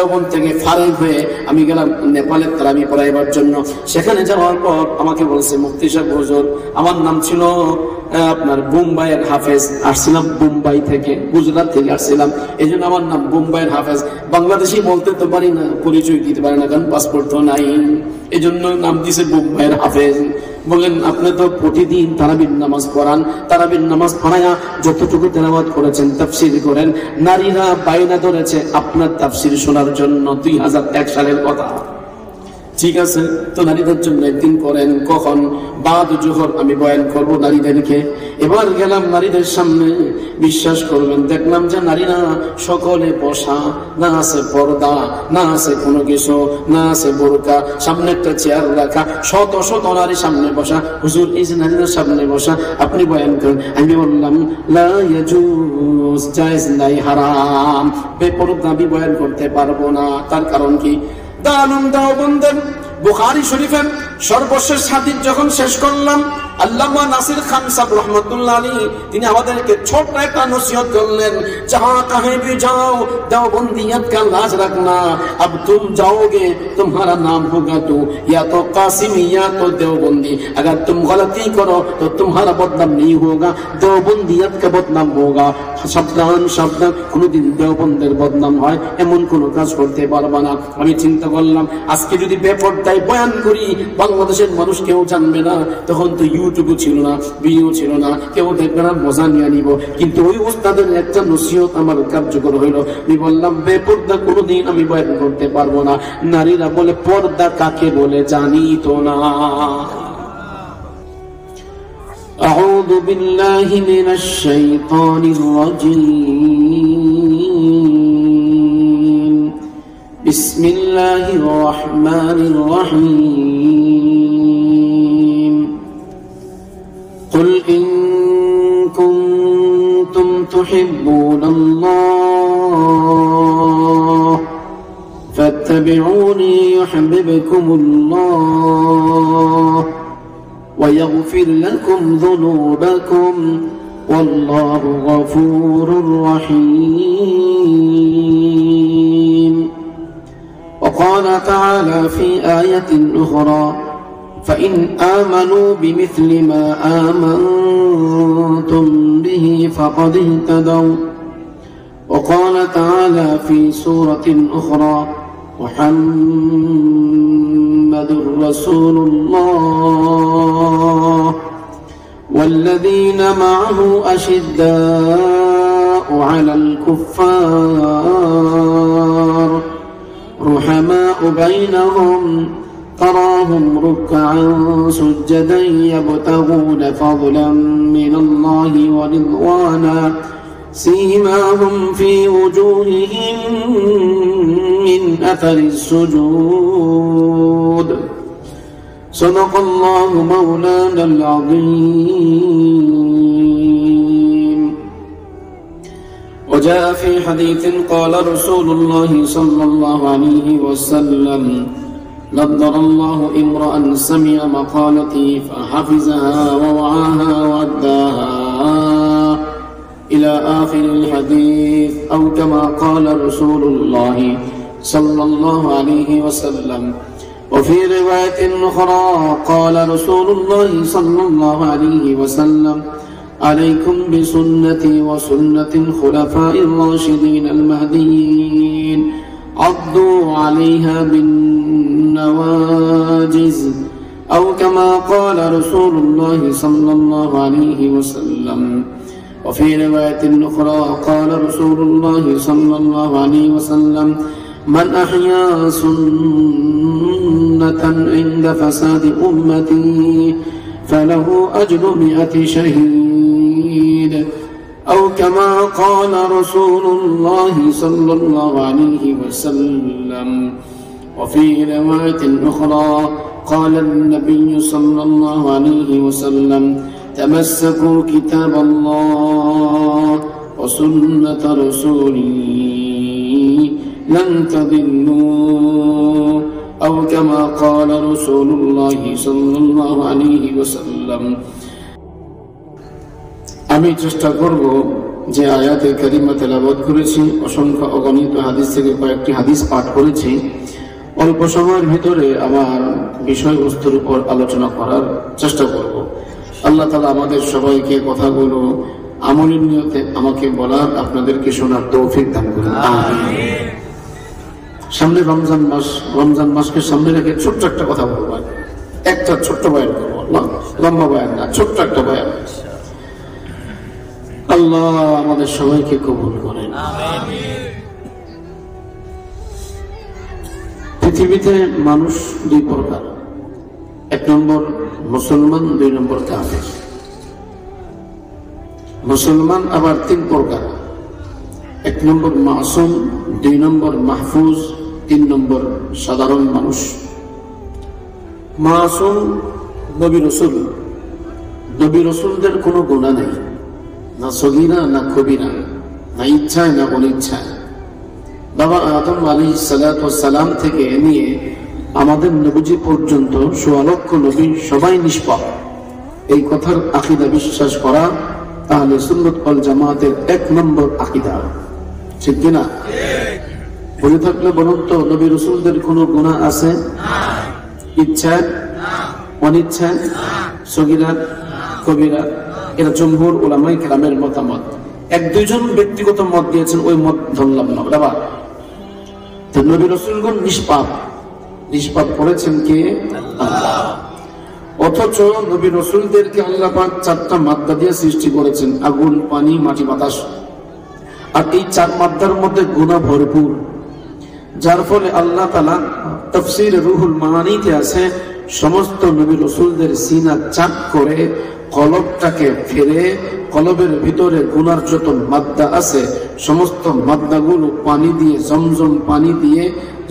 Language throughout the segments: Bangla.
দেওবন্দ থেকে ফারেক হয়ে আমি গেলাম নেপালের তারাবি পড়াইবার জন্য। সেখানে যাওয়ার পর আমাকে বলছে মুফতি সাহেব হুজুর, আমার নাম ছিল আপনার বোম্বাইয়ের হাফেজ, আসছিলাম বোম্বাই থেকে, গুজরাট থেকে আসছিলাম, এই জন্য আমার নাম বোম্বাইয়ের হাফেজ। বাংলাদেশি বলতে তো পারি না, পরিচয় দিতে পারি না, কারণ পাসপোর্ট তো নাই, এই জন্য নাম দিছে বোম্বাইয়ের হাফেজ। বললেন আপনি তো প্রতিদিন তারাবির নামাজ পড়ান, তারাবির নামাজ পড়ায়া যতটুকু তেলাওয়াত করেছেন তাফসীর করেন, নারীরা বায়না ধরেছে আপনার তাফসীর শোনার জন্য, 2001 সালের কথা। ঠিক আছে, তো নারীদের জন্য একদিন করেন, কখন? বাদ জোহর আমি বয়ান করব নারীদেরকে। এবার গেলাম নারীদের সামনে, বিশ্বাস করবেন দেখলাম যে নারীরা সকলে বসা, না আছে পর্দা, না আছে কোনো কিছু, না আছে বোরকা, সামনে একটা চেয়ার রাখা, শত শত নারী সামনে বসা। হুজুর এই যে নারীদের সামনে বসা, আপনি বয়ান করেন। আমি বললাম লা ইয়াজুজ, জায়েজ নাই, হারাম, বেপরদা আমি বয়ান করতে পারবো না। তার কারণ কি? দেওবন্দের বুখারী শরীফের সর্বশেষ হাদিস যখন শেষ করলাম, আল্লামা নাসির খান সাহেব রহমতুল্লাহ আলাইহি তিনি আমাদেরকে ছোট্ট একটা নসিহত করলেন, जहां कहीं भी जाओ देवबंदियत का लाज रखना, अब तुम जाओगे तुम्हारा नाम होगा तो या तो कासिमी या तो देवबंदी, अगर तुम गलती करो तो तुम्हारा बदनाम नहीं होगा, देवबंदियत का बदनाम होगा। সাবধান সাবধান, কোনদিন দেওবন্দের বদনাম হয় এমন কোন কাজ করতে পারবা না। আমি চিন্তা করলাম আজকে যদি বেপরদায় বয়ান করি বাংলাদেশের মানুষ কেউ জানবে না, তখন তো ইউটিউবও ছিল না, ভিডিও ছিল না, কেউ দেখবে না, মজা নিয়ে নিব। কিন্তু ওই উস্তাদের একটা নসিহত আমার কার্যকর হইল। আমি বললাম বেপরদা কোনদিন আমি বয়ান করতে পারবো না। নারীরা বলে পর্দা কাকে বলে জানি তো না। أعوذ بالله من الشيطان الرجيم بسم الله الرحمن الرحيم قل إن كنتم تحبون الله فاتبعوني يحببكم الله ويغفر لكم ذنوبكم والله غفور رحيم. وقال تعالى في آية أخرى فإن آمنوا بمثل ما آمنتم به فقد اهتدوا. وقال تعالى في سورة أخرى محمد رسول الله والذين معه أشداء على الكفار رحماء بينهم تراهم ركعا سجدا يبتغون فضلا من الله ورضوانا سيماهم في وجوههم من أثر السجود. صدق الله مولانا العظيم. وجاء في حديث قال رسول الله صلى الله عليه وسلم نضر الله امرأ سمع مقالتي فحفظها ووعاها وأداها إلى آخر الحديث أو كما قال رسول الله صلى الله عليه وسلم. وفي رواية أخرى قال رسول الله صلى الله عليه وسلم عليكم بسنتي وسنة الخلفاء الراشدين المهديين عضوا عليها بالنواجذ أو كما قال رسول الله صلى الله عليه وسلم. وفي رواية أخرى قال رسول الله صلى الله عليه وسلم من أحيا سنة عند فساد أمتي فله أجر 100 شهيد أو كما قال رسول الله صلى الله عليه وسلم. وفي رواية أخرى قال النبي صلى الله عليه وسلم تمسكوا كتاب الله وسنة رسوله لن تضلوا أو كما قال رسول الله صلى الله عليه وسلم. আমি চেষ্টা করব যে আয়াতে কারিমা তেলাওয়াত করেছি, অসংখ্য অগণিত হাদিস থেকে কয়েকটি হাদিস পাঠ করেছি, অল্প সময়ের ভিতরে আমার বিষয়বস্তুর উপর আলোচনা করার চেষ্টা করব। আল্লাহ তাআলা আমাদের সবাইকে কথাগুলো আমলের নিয়তে আমাকে বলার, আপনাদেরকে শোনার তৌফিক দান করুন, আমিন। সামনে রমজান মাস, রমজান মাসকে সামনে রেখে ছোট্ট একটা কথা বলবো, একটা ছোট্ট বয়ান করবো, লম্বা বয়ান না, ছোট্ট একটা বয়ান। আল্লাহ আমাদের সবাইকে কবুল করেন। পৃথিবীতে মানুষ দুই প্রকার, এক নম্বর মুসলমান, দুই নম্বর কাফের। মুসলমান আবার তিন প্রকার, এক নম্বর মাসুম, দুই নম্বর মাহফুজ, তিন নম্বর সাধারণ মানুষ। মাসুম নবী রাসূল, নবী রাসূলদের কোনো গুনাহ নাই, না সগীরা না কবিরা, না ইচ্ছায় না অনিচ্ছায়। বাবা আদম আলাইহিস সালাতু ওয়াস সালাম থেকে নিয়ে আমাদের নবীজি পর্যন্ত ১৬ লক্ষ নবী সবাই নিষ্পাপ। এই কথার আকীদা বিশ্বাস করা আহলে সুন্নাত ওয়াল জামাতের এক নম্বর আকীদা, ঠিক কিনা? বলে থাকলে বলুন তো, নবী রাসূলদের কোনো গুনাহ আছে? ইচ্ছায়, অনিচ্ছায়, সগীরা, কবিরা? এরা জমহুর উলামায়ে কেরামের মতামত। এক দুইজন ব্যক্তিগত মত দিয়েছেন, ওই মত ধরলাম না বাবা। তো নবী রাসূলগণ নিষ্পাপ, নিষ্পাপ করেছেন কে? আল্লাহ। অথচ নবী রাসূলদেরকে আল্লাহ পাক চারটা মাদ্দা দিয়ে সৃষ্টি করেছেন, আগুন, পানি, মাটি, বাতাস। আর এই চার মাদ্দার মধ্যে গুনাহ ভরপুর, যার ফলে আল্লাহ তাআলা তাফসীর রুহুল মাআনিতে আছে, সমস্ত নবী রাসূলদের সিনা চাক করে কলবটাকে ফেরে, কলবের ভিতরে গুনার যত মাদ্দা আছে সমস্ত মাদ্দাগুলো পানি দিয়ে, জমজম পানি দিয়ে,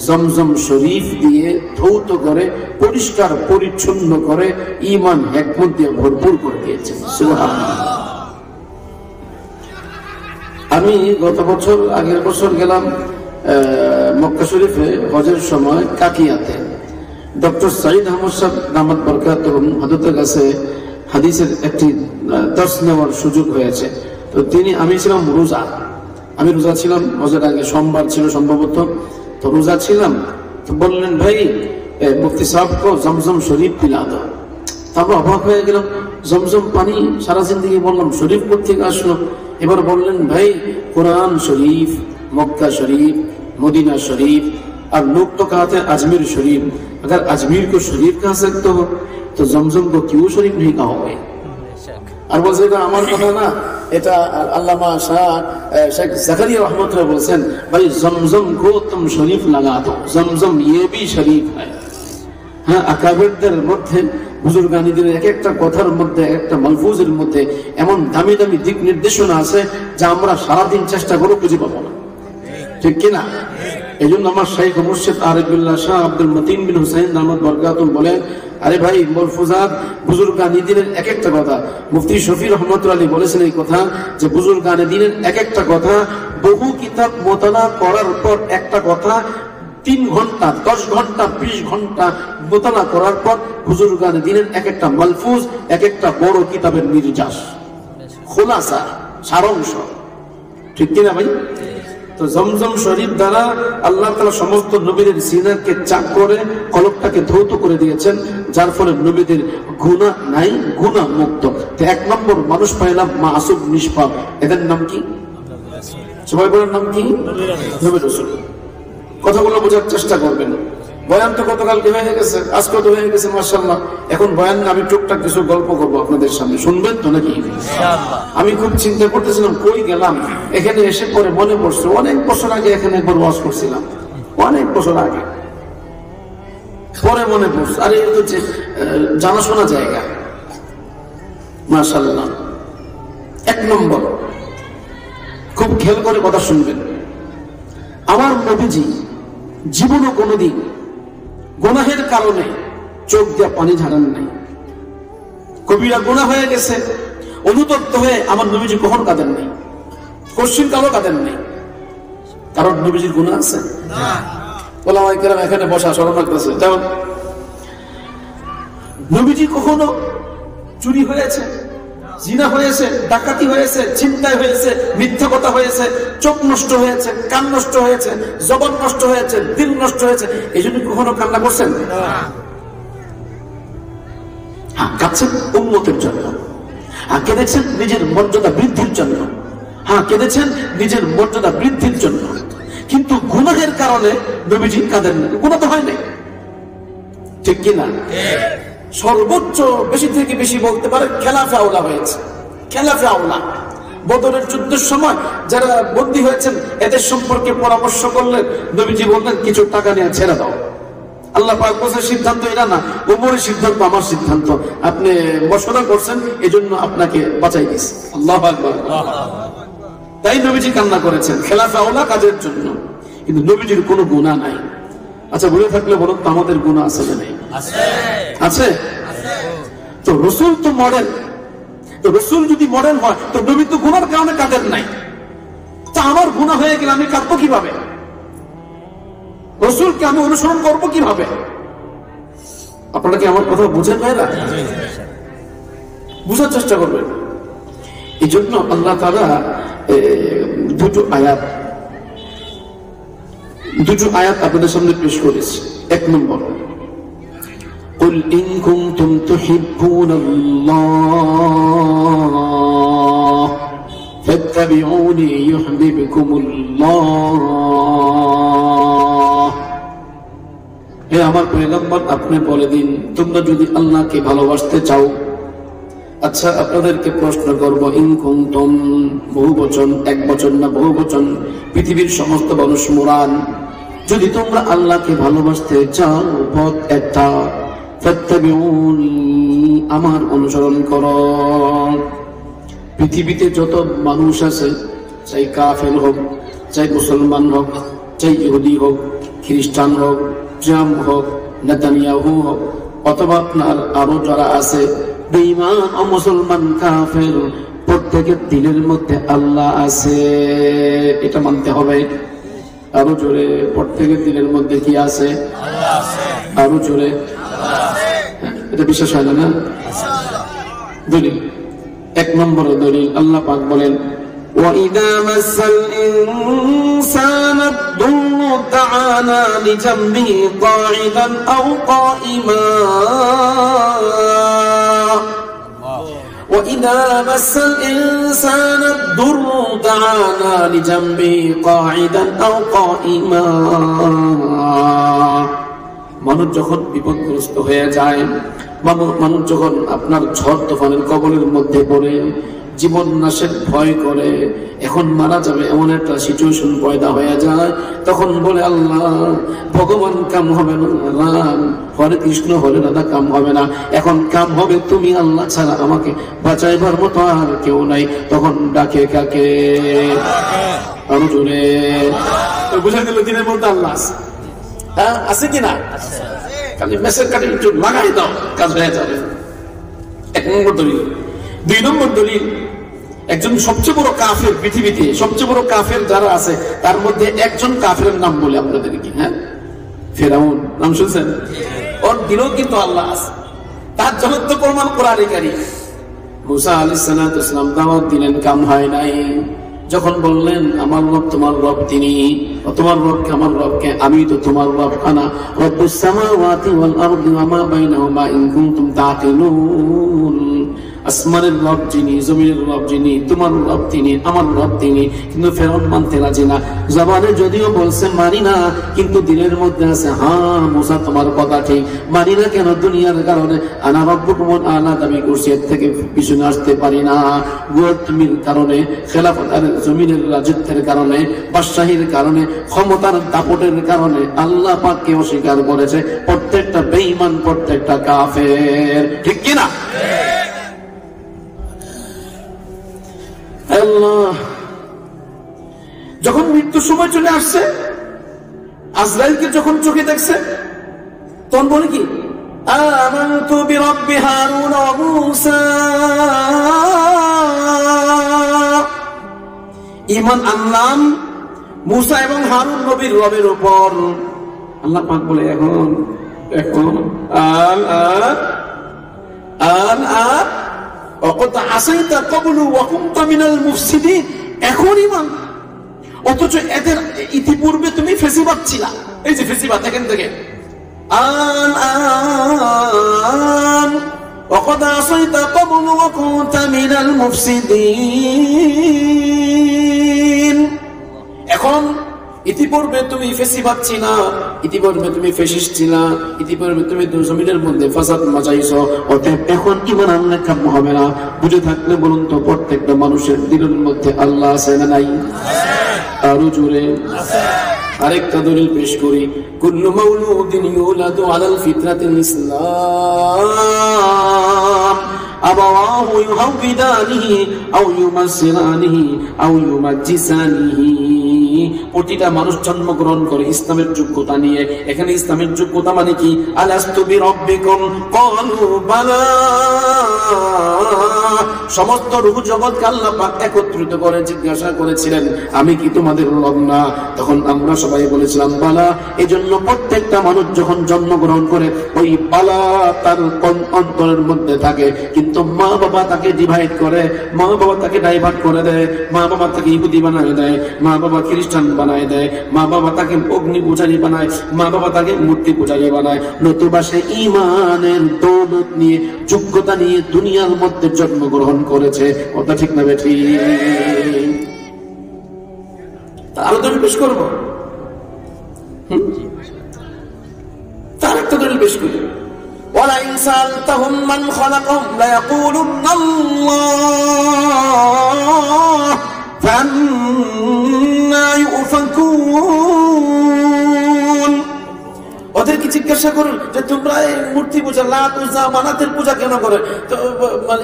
জমজম শরীফ দিয়ে ধৌত করে, পরিষ্কার পরিচ্ছন্ন করে, ঈমান হিকমত দিয়ে ভরপুর করে দিয়েছেন। সুবহানাল্লাহ। আমি গত বছর, আগের বছর গেলাম মক্কা শরীফে হজের সময় কাকিয়াতে। ডক্টর সাঈদ আহমদ সাহেব দামাত বরকাতুহুম হযরতের কাছে হাদিসের একটি দর্শ নেওয়ার সুযোগ হয়েছে। তো তিনি, আমি ছিলাম রোজা, আমি রোজা ছিলাম, হজের আগে সোমবার ছিল সম্ভবত, তো রোজা ছিলাম। তো বললেন, ভাই মুফতি সাহেবকে জমজম শরীফ পিলা দাও। তারপর অবাক হয়ে গেলাম, জমজম পানি সারা জিন্দেগি বললাম, শরীফ কোথেকে আসলো? এবার বললেন, ভাই कुरान शरीफ, मक्का शरीफ, मदीना शरीफ, और लोग तो कहते हैं अजमेर शरीफ। अगर अजमेर को शरीफ कह सकते हो तो जमजम को क्यों शरीफ नहीं कहोगे? और बोलते আমার কথা না, এটা আল্লামা शेख ज़करिया रहमतुल्लाह বলেছেন, भाई जमजम को तुम शरीफ लगा दो, जमजम ये भी शरीफ है। হ্যাঁ, আকাবেরদের মধ্যে, বুজুর্গানীদের এক একটা কথার মধ্যে, একটা মালফুজের মধ্যে এমন দামি দামি দিক নির্দেশনা আছে যা আমরা সারাদিন চেষ্টা করে খুঁজে পাবো না, ঠিক কিনা? এই জন্য আমার শাইখ মুর্শিদ আরিফুল্লাহ শাহ আব্দুল মতিন বিন হুসাইন দামাত বরকাতুহুম বলেন, আরে ভাই মালফুজাত বুজুর্গানীদের এক একটা কথা, মুফতি শফি রহমতুল্লাহ আলাইহি বলেছেন এই কথা, যে বুজুর্গানীদের এক একটা কথা বহু কিতাব মোতালা করার পর একটা কথা 3 ঘন্টা, 10 ঘন্টা, 20 ঘন্টা মোতালা করার পর বুজুর্গানে দিনের এক একটা মালফুজ, এক একটা বড় কিতাবের নির্যাস, খোলাসা, সারাংশ, ঠিক কিনা ভাই? তো জমজম শরীফ দ্বারা আল্লাহ তাআলা সমস্ত নবীদের সিনাকে চাক করে, কলবটাকে ধৌত করে দিয়েছেন, যার ফলে নবীদের গুনাহ নাই, গুনাহ মুক্ত। তো এক নম্বর মানুষ পাইলাম মাসুম, নিষ্পাপ। এদের নাম কি? সবাই বলেন নাম কি? নবী রাসূল। কথাগুলো বোঝার চেষ্টা করবেন। বয়ান তো গতকালকে হয়ে গেছে, আজকে তো হয়ে গেছে মাশাআল্লাহ। এখন বয়ান আমি টুকটাক কিছু গল্প করবো আপনাদের সামনে, শুনবেন তো নাকি? ইনশাআল্লাহ। আমি খুব চিন্তা করতেছিলাম কই গেলাম, এখানে এসে পরে মনে পড়ছে অনেক বছর আগে এখানে একবার ওয়াজ করছিলাম, অনেক বছর আগে। পরে মনে পড়ছে, আরে এ তো জানাশোনা জায়গা মাশাআল্লাহ। এক নম্বর, খুব খেয়াল করে কথা শুনবেন, আমার নবীজি জীবনও কোনদিন গুনাহের কারণে চোখ দিয়ে পানি ঝাড়েন নাই। কবিরা গুনাহ হয়ে গেছে, অনুতপ্ত হয়ে আমার নবীজি কখন কাঁদেন নাই, কোশ্চিন কালও কাঁদেন নাই। কারণ নবীজির গুনাহ আছে না। ওলামায়ে কেরাম এখানে বসা শরম লাগতেছে, যেমন নবীজি কখনো চুরি হয়েছে? জিনা হয়েছে, ডাকাতি হয়েছে, ছিনতাই হয়েছে, মিথ্যা কথা হয়েছে, চোখ নষ্ট হয়েছে, কান নষ্ট হয়েছে, জবান নষ্ট হয়েছে, দিল নষ্ট হয়েছে, এই জন্য কখনো কান্না করছেন? হ্যাঁ, কাঁদছেন উম্মতের জন্য। হ্যাঁ, কেঁদেছেন নিজের মর্যাদা বৃদ্ধির জন্য। হ্যাঁ, কেঁদেছেন নিজের মর্যাদা বৃদ্ধির জন্য। কিন্তু গুনাহের কারণে নবীজি কাঁদেন না, গুনাহ তো হয় নাই, ঠিক কিনা? সর্বোচ্চ বেশি থেকে বেশি বলতে পারে খেলাফে আওলা হয়েছে, খেলাফে আওলা। বদরের যুদ্ধের সময় যারা বন্দী হয়েছেন এদের সম্পর্কে পরামর্শ করলেন, নবীজি বললেন কিছু টাকা নিয়ে ছেড়ে দাও। আল্লাহ পাক বলেছেন সিদ্ধান্ত এটা না, ওমরের সিদ্ধান্ত, আমার সিদ্ধান্ত, আপনি মশওয়ারা করছেন এজন্য আপনাকে বাঁচাই দিয়েছি। আল্লাহু আকবার। তাই নবীজি কান্না করেছেন খেলাফে আওলা কাজের জন্য, কিন্তু নবীজির কোনো গুনাহ নাই। আচ্ছা, বলে থাকলে বলুন তো আমাদের গুনাহ আছে না নেই? আছে। তো রাসূল তো মডেল, তো রাসূল যদি মডেল হয় তো নবী তো গুনার কারণে কাঁদেন নাই, তা আমার গুনাহ হয়ে গেলে আমি কাঁদবো কিভাবে? রাসূলকে আমি অনুসরণ করবো কিভাবে? আপনারা কি আমার কথা বুঝেন ভাইরা? বুঝার চেষ্টা করবেন। এই জন্য আল্লাহ তাআলা দুটো আয়াত আপনাদের সামনে পেশ করেছি। এক নম্বর, قل إن كنتم تحبون الله فاتبعوني يحببكم الله। হে আমার পয়গম্বর, আপনি বলে দিন তোমরা যদি আল্লাহকে ভালোবাসতে চাও। আচ্ছা, আপনাদেরকে প্রশ্ন করব, ইন কুনতুম বহু বচন, এক বচন না বহু বচন, পৃথিবীর সমস্ত মানুষ মুরাদ। যদি তোমরা আল্লাহকে ভালোবাসতে চাও, পথ একটা, ফাত্তাবিউনি, আমার অনুসরণ করো। পৃথিবীতে যত মানুষ আছে, চাই কাফের হোক, চাই মুসলমান হোক, চাই ইহুদি হোক, খ্রিস্টান হোক, জাম হোক, নেতানিয়াহু হোক, অথবা আপনার আরো যারা আছে বেঈমান ও মুসলমান কাফের, প্রত্যেকের দিলের মধ্যে আল্লাহ আছে, এটা মানতে হবে। আরো জোরে, প্রত্যেকের দিলের মধ্যে কি আছে? আল্লাহ আছে। আরো জোরে, আল্লাহ আছে। এটা বিশ্বাস হয় না? দলিল, এক নম্বর দলিল, আল্লাহ পাক বলেন, وَإِذَا مَسَّ الْإِنسَانَ الضُّرُّ دَعَانَا لِجَنبِهِ قَاعِدًا أَوْ قَائِمًا وَإِذَا مَسَّ الْإِنسَانَ الضُّرُّ دَعَانَا لِجَنبِهِ قَاعِدًا أَوْ قَائِمًا। মানুষ যখন বিপদগ্রস্ত হয়ে যায়, মানুষ যখন আপনার ঝড় তুফানের কবলের মধ্যে পড়ে, জীবন নাশের ভয় করে, এখন মারা যাবে এমন একটা সিচুয়েশন পয়দা হয়ে যায়, তখন বলে আল্লাহ ভগবান কাম হবে না, রাম হরে কৃষ্ণ হরে রাধা কাম হবে না, এখন কাম হবে তুমি, আল্লাহ ছাড়া আমাকে বাঁচাইবার মতো আর কেউ নাই। তখন ডাকে কাকে? আরো জোরে। বুঝা গেল দিনের মধ্যে আল্লাহ আছে। হ্যাঁ, আছে কিনা? খালি মেসেজ কাটে একটু লাগাই দাও, কাজ হয়ে যাবে। এক নম্বর দলিল। দুই নম্বর দলিল, একজন সবচেয়ে বড় কাফের, পৃথিবীতে সবচেয়ে বড় কাফের যারা আছে তার মধ্যে একজন কাফেরের নাম বলে আপনাদেরকে, হ্যাঁ, ফেরাউন, নাম শুনছেন? ওর দিলেও কিন্তু আল্লাহ আছে, তার জন্য তো প্রমাণ কোরআনে কারীম। মুসা আলাইহিস সালাম দাওয়াত দিলেন, কাম হয় নাই। যখন বললেন আমার রব তোমার রব, তিনি তোমার রবকে আমার রবকে, আমি তো তোমার রব, আনা রব্বুস সামাওয়াতি ওয়াল আরদি ওয়া মা বাইনাহুমা ইন কুনতুম তাকিলুন। আসমানের রব যিনি, জমিনের রব যিনি, তোমার রব তিনি, আমার রব তিনি। কিন্তু ফেরাউন মানতে রাজি না। জবানে যদিও বলছে মানি না, কিন্তু দিলের মধ্যে আছে হ্যাঁ মুসা তোমার কথা ঠিক, মানি না কেন? দুনিয়ার কারণে, আনা রব্বুকুম আলা দাবি করছি, এর থেকে পিছনে আসতে পারি না। গোত্রীর কারণে, খেলাফত আর জমিনের রাজত্বের কারণে, বাদশাহীর কারণে, ক্ষমতার দাপটের কারণে আল্লাহ পাককে অস্বীকার করেছে প্রত্যেকটা বেঈমান, প্রত্যেকটা কাফের, ঠিক কিনা? আল্লাহ যখন মৃত্যুর সময় চলে আসছে, আজরাইলকে যখন চোখে দেখছে, তখন বলে কি? আমানতু বিরাব্বি হারুন ওয়া মূসা, ঈমান আনলাম মূসা এবং হারুন নবীর রবের উপর। আল্লাহ পাক বলে এখন ওয়াকাদ আসাইতা ক্বাবলু ওয়া কুনতা মিনাল মুফসিদিন, এখন ঈমান, অথচ এদের ইতিপূর্বে তুমি ফেসিবাদ ছিলা। এই যে ফেসিবাদ, এখান থেকে আন ওয়াকাদ আসাইতা ক্বাবলু ওয়া কুনতা মিনাল মুফসিদিন, এখন ইতিপূর্বে তুমি ফেসিবাদ ছিলা, ইতিপূর্বে তুমি ফেসিস্ট ছিলা, ইতিপূর্বে তুমি জমিনের মধ্যে ফাসাদ মাচাইছো, অতএব এখন ঈমান আনলে কাম হবে না। বুঝে থাকলে বলুন তো, প্রত্যেকটা মানুষের দিলের মধ্যে আল্লাহ আছে না নাই? আরো জোরে আরেকটা দলিল পেশ করি, কুল্লু মাউলুদিন ইউলাদু আলাল ফিতরাতিল ইসলাম আবাওয়াহু ইউহাউবিদানিহি আও ইউমাসসিরানিহি আও ইউমাজ্জিসানিহি, প্রতিটা মানুষ জন্মগ্রহণ করে ইসলামের যোগ্যতা নিয়ে। এখানে ইসলামের যোগ্যতা মানে কি? আলাস্তু বিরাব্বিকুম ক্বালু বালা, সমস্ত রূহ জগৎকে আল্লাহ পাক একত্রিত করে জিজ্ঞাসা করেছিলেন, আমি কি তোমাদের রব না? তখন আমরা সবাই বলেছিলাম বালা। এজন্য প্রত্যেকটা মানুষ যখন জন্মগ্রহণ করে ওই বালা তার অন্তরের মধ্যে থাকে, কিন্তু মা বাবা তাকে ডিভাইড করে, মা বাবা তাকে ডাইভার্ট করে দেয়, মা বাবা তাকে ইহুদি বানায় দেয়, মা বাবা খ্রিস্টান বানায় দেয়, মা বাবা তাকে অগ্নি পূজারী বানায়, মা বাবা তাকে মূর্তি পূজারী বানায়। নতুবা সে ঈমানের দৌলত নিয়ে, যোগ্যতা নিয়ে দুনিয়ার মধ্যে জন্মগ্রহণ করেছে। কথা ঠিক না বেঠি? আরো দলিল পেশ করবো, তার একটা দলিল পেশ করি। وَلَئِنْ سَأَلْتَهُمْ مَنْ خَلَقَهُمْ لَيَقُولُنَّ اللَّهُ فَأَنَّى يُؤْفَكُونَ, ওদেরকে জিজ্ঞাসা করুন যে তোমরা এই মূর্তি পূজা, লাত উজ্জা মানাতের পূজা কেন করে, তো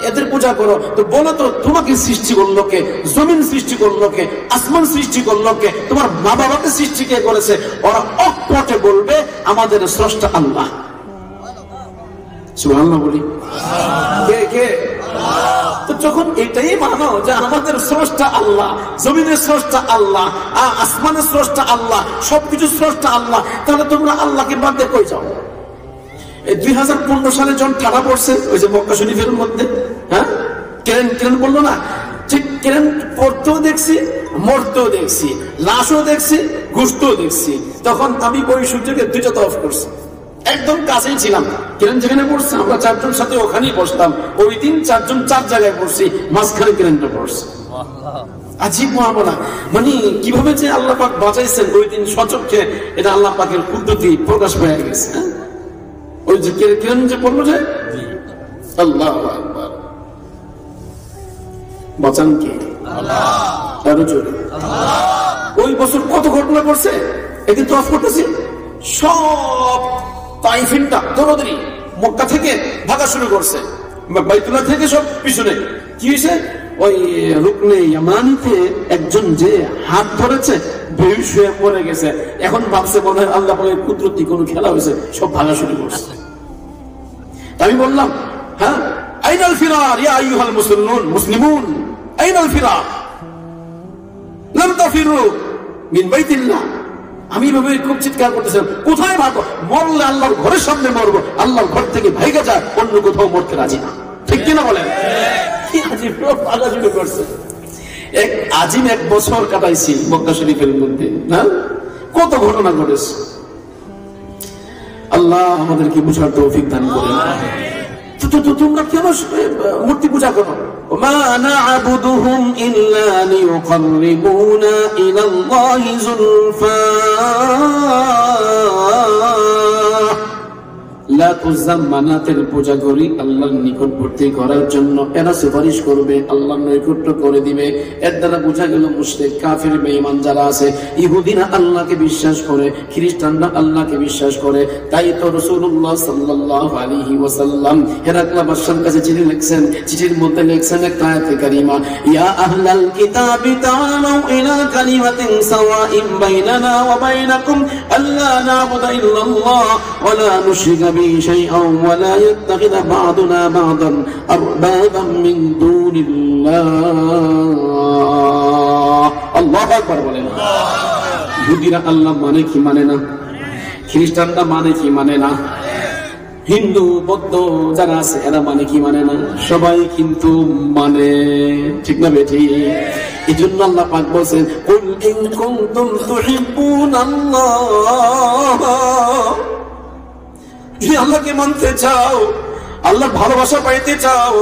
এদের পূজা করো, তো বলো তো তোমাকে সৃষ্টি করলো কে? জমিন সৃষ্টি করলো কে? আসমান সৃষ্টি করলো কে? তোমার মা বাবাকে সৃষ্টি কে করেছে? ওরা অকপটে বলবে আমাদের স্রষ্টা আল্লাহ। সুবহানাল্লাহ বলি, কে কে? তো যখন এটাই মানো যে আমাদের স্রষ্টা আল্লাহ, জমিনের স্রষ্টা আল্লাহ, আসমানের স্রষ্টা আল্লাহ, সবকিছু স্রষ্টা আল্লাহ, তাহলে তোমরা আল্লাহকে বাদ দিয়ে কই যাও? এই 2015 সালে যখন ঠাড়া পড়ছে ওই যে মক্কা শরীফের মধ্যে, হ্যাঁ, কেরেন বললো না, ঠিক কেরেন পড়তেও দেখছি, মরতেও দেখছি, লাশও দেখছি, গোশতও দেখছি। তখন আমি ওই সূর্যকে দুইটা তরফ করছি, একদম কাছেই ছিলাম। কেরেন যেখানে পড়ছে আমরা চারজন সাথে ওখানেই বসতাম। ওই দিন চারজন চার জায়গায় পড়ছি, মাঝখানে কেরেনটা পড়ছে। আজীব মহাবনা, মানে কিভাবে যে আল্লাহ পাক বাঁচাইছেন ওই দিন সচক্ষে, এটা আল্লাহ পাকের কুদরতি প্রকাশ পেয়ে গেছে। ওই যে কেরেন যে পড়লো যে আল্লাহু আকবার, বাঁচান কে? আল্লাহ। আরো জোরে আল্লাহ। ওই বছর কত ঘটনা করছে, এদিন তো অফ করতেছি, সব তাইফিনটা দৌড়াদৌড়ি মক্কা থেকে ভাগা শুরু করছে, বাইতুল্লাহ থেকে সব পিছনে। কি হয়েছে? ওই রুকনে ইয়ামানিতে একজন যে হাত ধরেছে বেহুশ হয়ে পড়ে গেছে। এখন ভাবছে মনে হয় আল্লাহ পাকের কুদরতি কোনো খেলা হয়েছে, সব ভাগা শুরু করছে। আমি বললাম, হ্যাঁ, আইনাল ফিরার ইয়া আইয়ুহাল মুসলিমুন, আইনাল ফিরার লাম তাফিরু মিন বাইতিল্লাহ। আমি এভাবে খুব চিৎকার করতেছিলাম, কোথায় ভাগো? মরলে আল্লাহর ঘরের সামনে মরবো, আল্লাহর ঘর থেকে ভাইগা যায়, অন্য কোথাও মরতে রাজি না। ঠিক কিনা বলেন? কি আজীব ভাগা শুরু করছে। আজীব এক বছর কাটাইছি মক্কা শরীফের মধ্যে, না কত ঘটনা ঘটেছে। আল্লাহ আমাদেরকে বুঝার তৌফিক দান করেন। তোমরা কেন মূর্তি পূজা করো? মা না'বুদুহুম ইল্লা লিয়ুকাররিবুনা ইলাল্লাহি যুলফা মানাতের পূজা করি আল্লাহর নিকটবর্তী করার জন্য। এরা সুপারিশ করবে, আল্লাহর নৈকট্য করে দিবে। এর দ্বারা বোঝা গেল মুশরিক, কাফির, বেঈমান যারা আছে, ইহুদিরা আল্লাহকে বিশ্বাস করে, খ্রিস্টানরা আল্লাহকে বিশ্বাস করে। তাই তো রাসূলুল্লাহ সাল্লাল্লাহু আলাইহি ওয়াসাল্লাম হেরাকলা বাদশার কাছে চিঠি লিখছেন। চিঠির মধ্যে লিখছেন একটা আয়াতে কারিমা, ইয়া আহলাল কিতাবি তাআলু ইলা কালিমাতিন সাওয়াইন বাইনানা ওয়া বাইনাকুম আল্লা না'বুদা ইল্লাল্লাহ ওয়া লা নুশরিকা شيئا ولا يتخذ بعضنا بعضا أربابا من دون الله الله أكبر বলেন। ইহুদিরা আল্লাহ মানে কি মানে না? খ্রিস্টানরা মানে কি মানে না? হিন্দু বৌদ্ধ যারা আছে এরা মানে কি মানে না? সবাই কিন্তু মানে, ঠিক না বেঠি? এই জন্য আল্লাহ পাক বলছেন, কুল ইন কুনতুম তুহিব্বুনাল্লাহ, যদি আল্লাহকে মানতে চাও, আল্লাহর ভালোবাসা পাইতে চাও,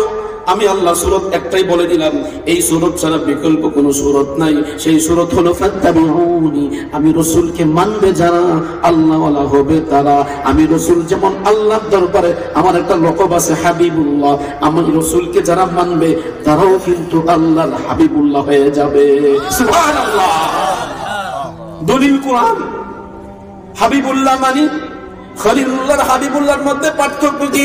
আমি আল্লাহ সূরত একটাই বলে দিলাম, এই সূরত ছাড়া বিকল্প কোন সূরত নাই। সেই সূরত হলো ফাত্তাবিউনি, আমি রাসূলকে মানবে যারা আল্লাহ ওয়ালা হবে তারা। আমি রাসূল যেমন আল্লাহর দরবারে আমার একটা লকব আছে হাবিবুল্লাহ, আমি রাসূলকে যারা মানবে তারাও কিন্তু আল্লাহর হাবিবুল্লাহ হয়ে যাবে। সুবহানাল্লাহ। দলিল কোরআন। হাবিবুল্লাহ মানে খলিলুল্লাহর হাবিবুল্লাহর মধ্যে পার্থক্য কি?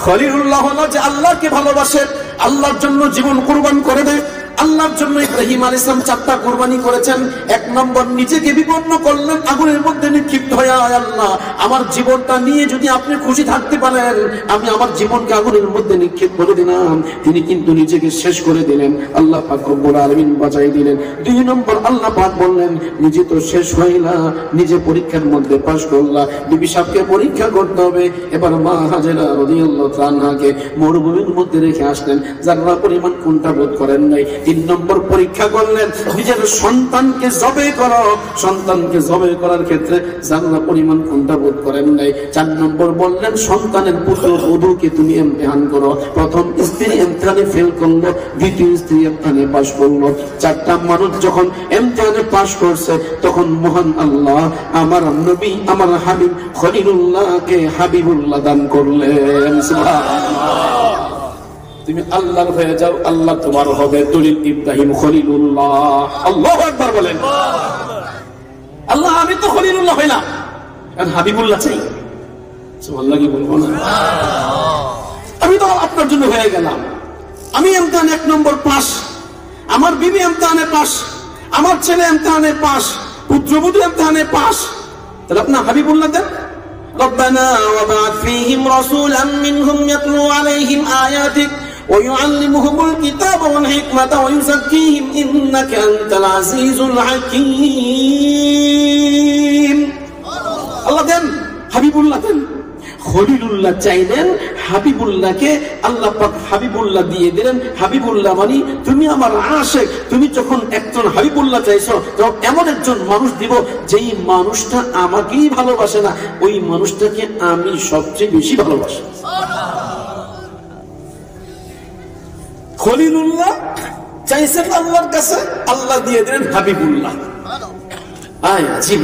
খলিলুল্লাহ হলো যে আল্লাহকে ভালোবাসে, আল্লাহর জন্য জীবন কুরবান করে দেয়। আল্লাহর জন্য ইব্রাহিম আলাইহিস সালাম 4টা কুরবানি করেছেন। 1 নম্বর নিজেকে বিপন্ন করলেন আগুনের মধ্যে নিক্ষিপ্ত হয়ে, আল্লাহ আমার জীবনটা নিয়ে যদি আপনি খুশি থাকতে পারেন, আমি আমার জীবনকে আগুনের মধ্যে নিক্ষেপ করে দিলাম। তিনি কিন্তু নিজেকে শেষ করে দিলেন, আল্লাহ পাক রব্বুল আলামিন বাঁচাই দিলেন। 2 নম্বর আল্লাহ পাক বললেন, নিজে তো শেষ হইলা, নিজে পরীক্ষার মধ্যে পাশ করলা, বিবি সাহেবকে পরীক্ষা করতে হবে। এবার মা হাজেরা রাদিয়াল্লাহু তাআলা আনহাকে মরুভূমির মধ্যে রেখে আসলেন, যারা পরিমাণ কোনটা বোধ করেন নাই। 3 নম্বর পরীক্ষা করলেন, নিজের সন্তানকে জবে করো, সন্তানকে জবে করার ক্ষেত্রে জানলা পরিমাণ কোনটা বোধ করেন নাই। 4 নম্বর বললেন, সন্তানের পুত্র বধূকে তুমি ইমতিহান করো। প্রথম স্ত্রী ইমতিহানে ফেল করলো, দ্বিতীয় স্ত্রী ইমতিহানে পাশ করলো। 4টা মানুষ যখন ইমতিহানে পাশ করছে, তখন মহান আল্লাহ আমার নবী আমার হাবিব খলিলুল্লাহকে হাবিবুল্লাহ দান করলেন। সুবহানাল্লাহ। তুমি আল্লাহর হয়ে যাও, আল্লাহ তোমার হবে। দলিল ইব্রাহিম খলিলুল্লাহ। আল্লাহু আকবার বলেন। আল্লাহ আমি তো খলিলুল্লাহ হইলাম, এখন হাবিবুল্লাহ চাই। সুবহানাল্লাহ কি বলবো না? আমি তো আপনার জন্য হয়ে গেলাম। আমি ইমতিহানে 1 নম্বর পাস, আমার বিবি ইমতিহানে পাস, আমার ছেলে ইমতিহানে পাস, পুত্রবধূ ইমতিহানে পাস, তাহলে আপনার হাবিবুল্লাহ দেন। ربنا وبعث فيهم رسولا منهم يتلو عليهم آياتك ويعلمهم الكتاب والحكمة ويزكيهم إنك أنت العزيز الحكيم। আল্লাহ দেন, হাবিবুল্লাহ দেন। খলিলুল্লাহ চাইলেন, হাবিবুল্লাহকে আল্লাহ পাক হাবিবুল্লাহ দিয়ে দিলেন। হাবিবুল্লাহ মানে তুমি আমার আশিক। তুমি যখন একজন হাবিবুল্লাহ চাইছো, তখন এমন একজন মানুষ দিব যেই মানুষটা আমাকেই ভালোবাসে না, ওই মানুষটাকে আমি সবচেয়ে বেশি ভালোবাসি। খলিলুল্লাহ চাইছেন আল্লাহর কাছে, আল্লাহ দিয়ে দিলেন হাবিবুল্লাহ।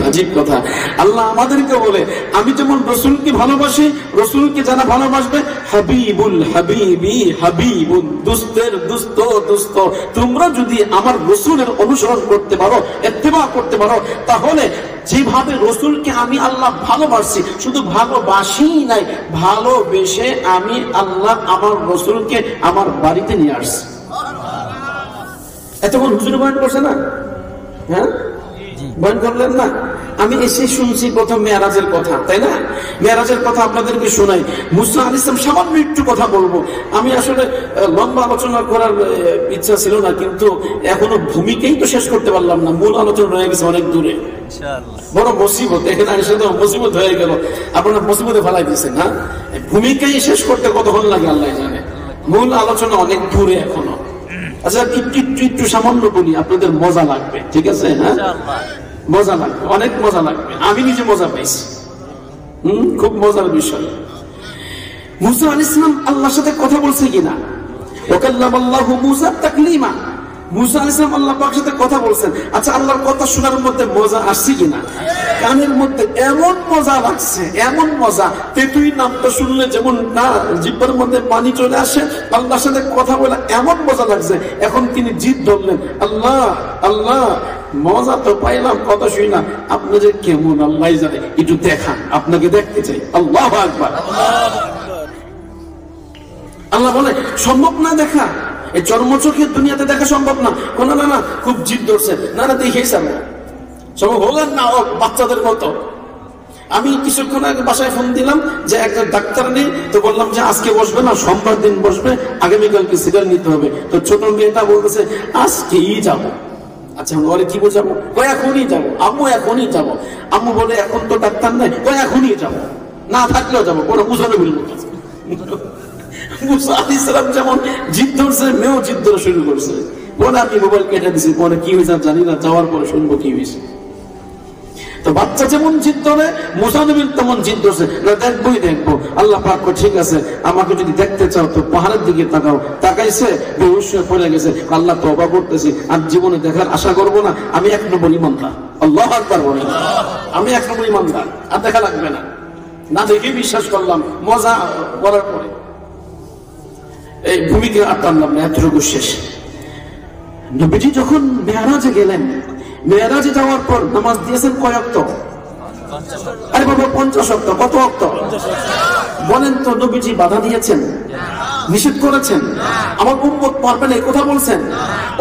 আজীব কথা। আল্লাহ আমাদেরকে বলে, আমি যেমন রসুলকে ভালোবাসি, রসুলকে যারা ভালোবাসবে, হাবিবুল হাবিবি হাবিবুল, দুস্তের দুস্ত দুস্ত। তোমরা যদি আমার রসুলের অনুসরণ করতে পারো, ইত্তেবা করতে পারো, তাহলে যেভাবে রসুলকে আমি আল্লাহ ভালোবাসি, শুধু ভালোবাসি নাই, ভালোবেসে আমি আল্লাহ আমার রসুলকে আমার বাড়িতে নিয়ে আসছি। এতক্ষণ হুজুর বয়ান করছে না? হ্যাঁ, বয়ান করলেন না? আমি এসে শুনছি প্রথম মেরাজের কথা, তাই না? মেরাজের কথা আপনাদেরকে শোনাই। মুসা আলাইহিস সালাম সামান্য একটু কথা বলবো। আমি আসলে লম্বা আলোচনা করার ইচ্ছা ছিল না, কিন্তু এখনো ভূমিকেই তো শেষ করতে পারলাম না। মূল আলোচনা রয়ে গেছে অনেক দূরে। বড় মুসিবত, এখানে এসে তো মুসিবত হয়ে গেল। আপনারা মুসিবতে ফেলাই দিয়েছেন। হ্যাঁ, ভূমিকাই শেষ করতে কতক্ষণ লাগে আল্লাহ জানে। মূল আলোচনা অনেক দূরে এখনো। আচ্ছা, একটু সামান্য বলি, আপনাদের মজা লাগবে, ঠিক আছে? হ্যাঁ, মজা লাগবে, অনেক মজা লাগবে। আমি নিজে মজা পাইছি। খুব মজার বিষয়। মুসা আলাইহিস সালাম আল্লাহর সাথে কথা বলছে কিনা? ওয়াকাল্লামাল্লাহু মুসা তাকলিমা। মুসা আলাইহিস সালাম আল্লাহ পাকের সাথে কথা বলছেন। আচ্ছা, আল্লাহর কথা শোনার মধ্যে মজা আসছে কিনা? কানের মধ্যে এমন মজা লাগছে, এমন মজা, তেতুই নামটা শুনলে যেমন না জিহ্বার মধ্যে পানি চলে আসে, আল্লাহর সাথে কথা বলে এমন মজা লাগছে। এখন তিনি জিদ ধরলেন, আল্লাহ আল্লাহ, মজা তো পাইলাম কথা শুই না, আপনি যে কেমন আল্লাহ জানে, একটু দেখান, আপনাকে দেখতে চাই। আল্লাহু আকবার। আল্লাহ বলে, সম্ভব না দেখা, এই চর্মচোখের দুনিয়াতে দেখা সম্ভব না। কোন না, খুব জিদ ধরছে, না দেখেই যাবো। সম্ভব হলেন না, বাচ্চাদের মতো। আমি কিছুক্ষণ আগে বাসায় ফোন দিলাম যে একটা ডাক্তার নেই, তো বললাম যে আজকে বসবে না, সোমবার দিন বসবে, আগামীকালকে সিরিয়াল নিতে হবে। তো ছোট মেয়েটা বলতেছে আজকেই যাবো। আচ্ছা, ঘরে কি বোঝাবো? এখনই যাবো আম্মু, এখনই যাবো। আম্মু বলে এখন তো ডাক্তার নাই, এখনই যাবো। না থাকলেও যাবো, কোনো মুসাফে বলবো। মুসা আলাইহিস সালাম যেমন জিদ ধরছে, মেয়েও জিদ ধরা শুরু করছে। পরে আমি মোবাইল কেটে দিছি, পরে কি হয়েছে জানি না, যাওয়ার পরে শুনবো কি হয়েছে। তো বাচ্চা যেমন জিদ ধরে, মুসা নবীর তেমন জিদ ধরছে, না দেখবোই দেখবো। আল্লাহ পাক কয় ঠিক আছে, আমাকে যদি দেখতে চাও তো পাহাড়ের দিকে তাকাও। তাকাইছে, বেহুশ হয়ে পড়ে গেছে। আল্লাহ তওবা করতেছি, আর জীবনে দেখার আশা করবো না, আমি 1 নম্বর ইমানদার। আল্লাহু আকবার বলেন, আমি 1 নম্বর ইমানদার, আর দেখা লাগবে না। না দেখে বিশ্বাস করলাম, মজা করার পরে এই ভূমিকা আর টানলাম না, এতটুকু শেষ। নবীজি যখন মেরাজে গেলেন, মেরাজে যাওয়ার পর নামাজ দিয়েছেন কয় ওয়াক্ত? আরে বাবা 50 ওয়াক্ত। কত ওয়াক্ত বলেন তো? নবীজি বাধা দিয়েছেন? নিষেধ করেছেন? আমার উম্মত পারবে না এই কথা বলছেন?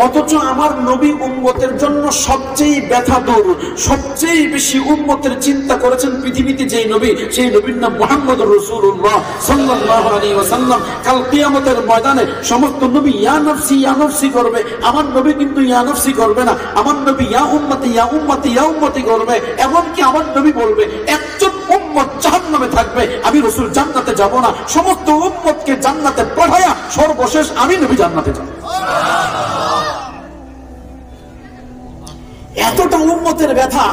অথচ আমার নবী উম্মতের জন্য সবচেয়ে ব্যথা দূর, সবচেয়ে বেশি উম্মতের চিন্তা করেছেন পৃথিবীতে যেই নবী, সেই নবীর নাম মুহাম্মদুর রাসূলুল্লাহ সাল্লাল্লাহু আলাইহি ওয়াসাল্লাম। কাল কিয়ামতের ময়দানে সমস্ত নবী ইয়া নফসি ইয়া নফসি করবে, আমার নবী কিন্তু ইয়া নফসি করবে না। আমার নবী ইয়া উম্মতি ইয়া উম্মতি ইয়া উম্মতি করবে। এমনকি আমার নবী বলবে, একজন উম্মত জাহান্নামে থাকবে, আমি রাসূল জান্নাতে যাব না। সমস্ত উম্মতকে জান্নাতে পাঠায়া সর্বশেষ আমি নবী জান্নাতে যাব। এতটা উম্মতের ব্যথা,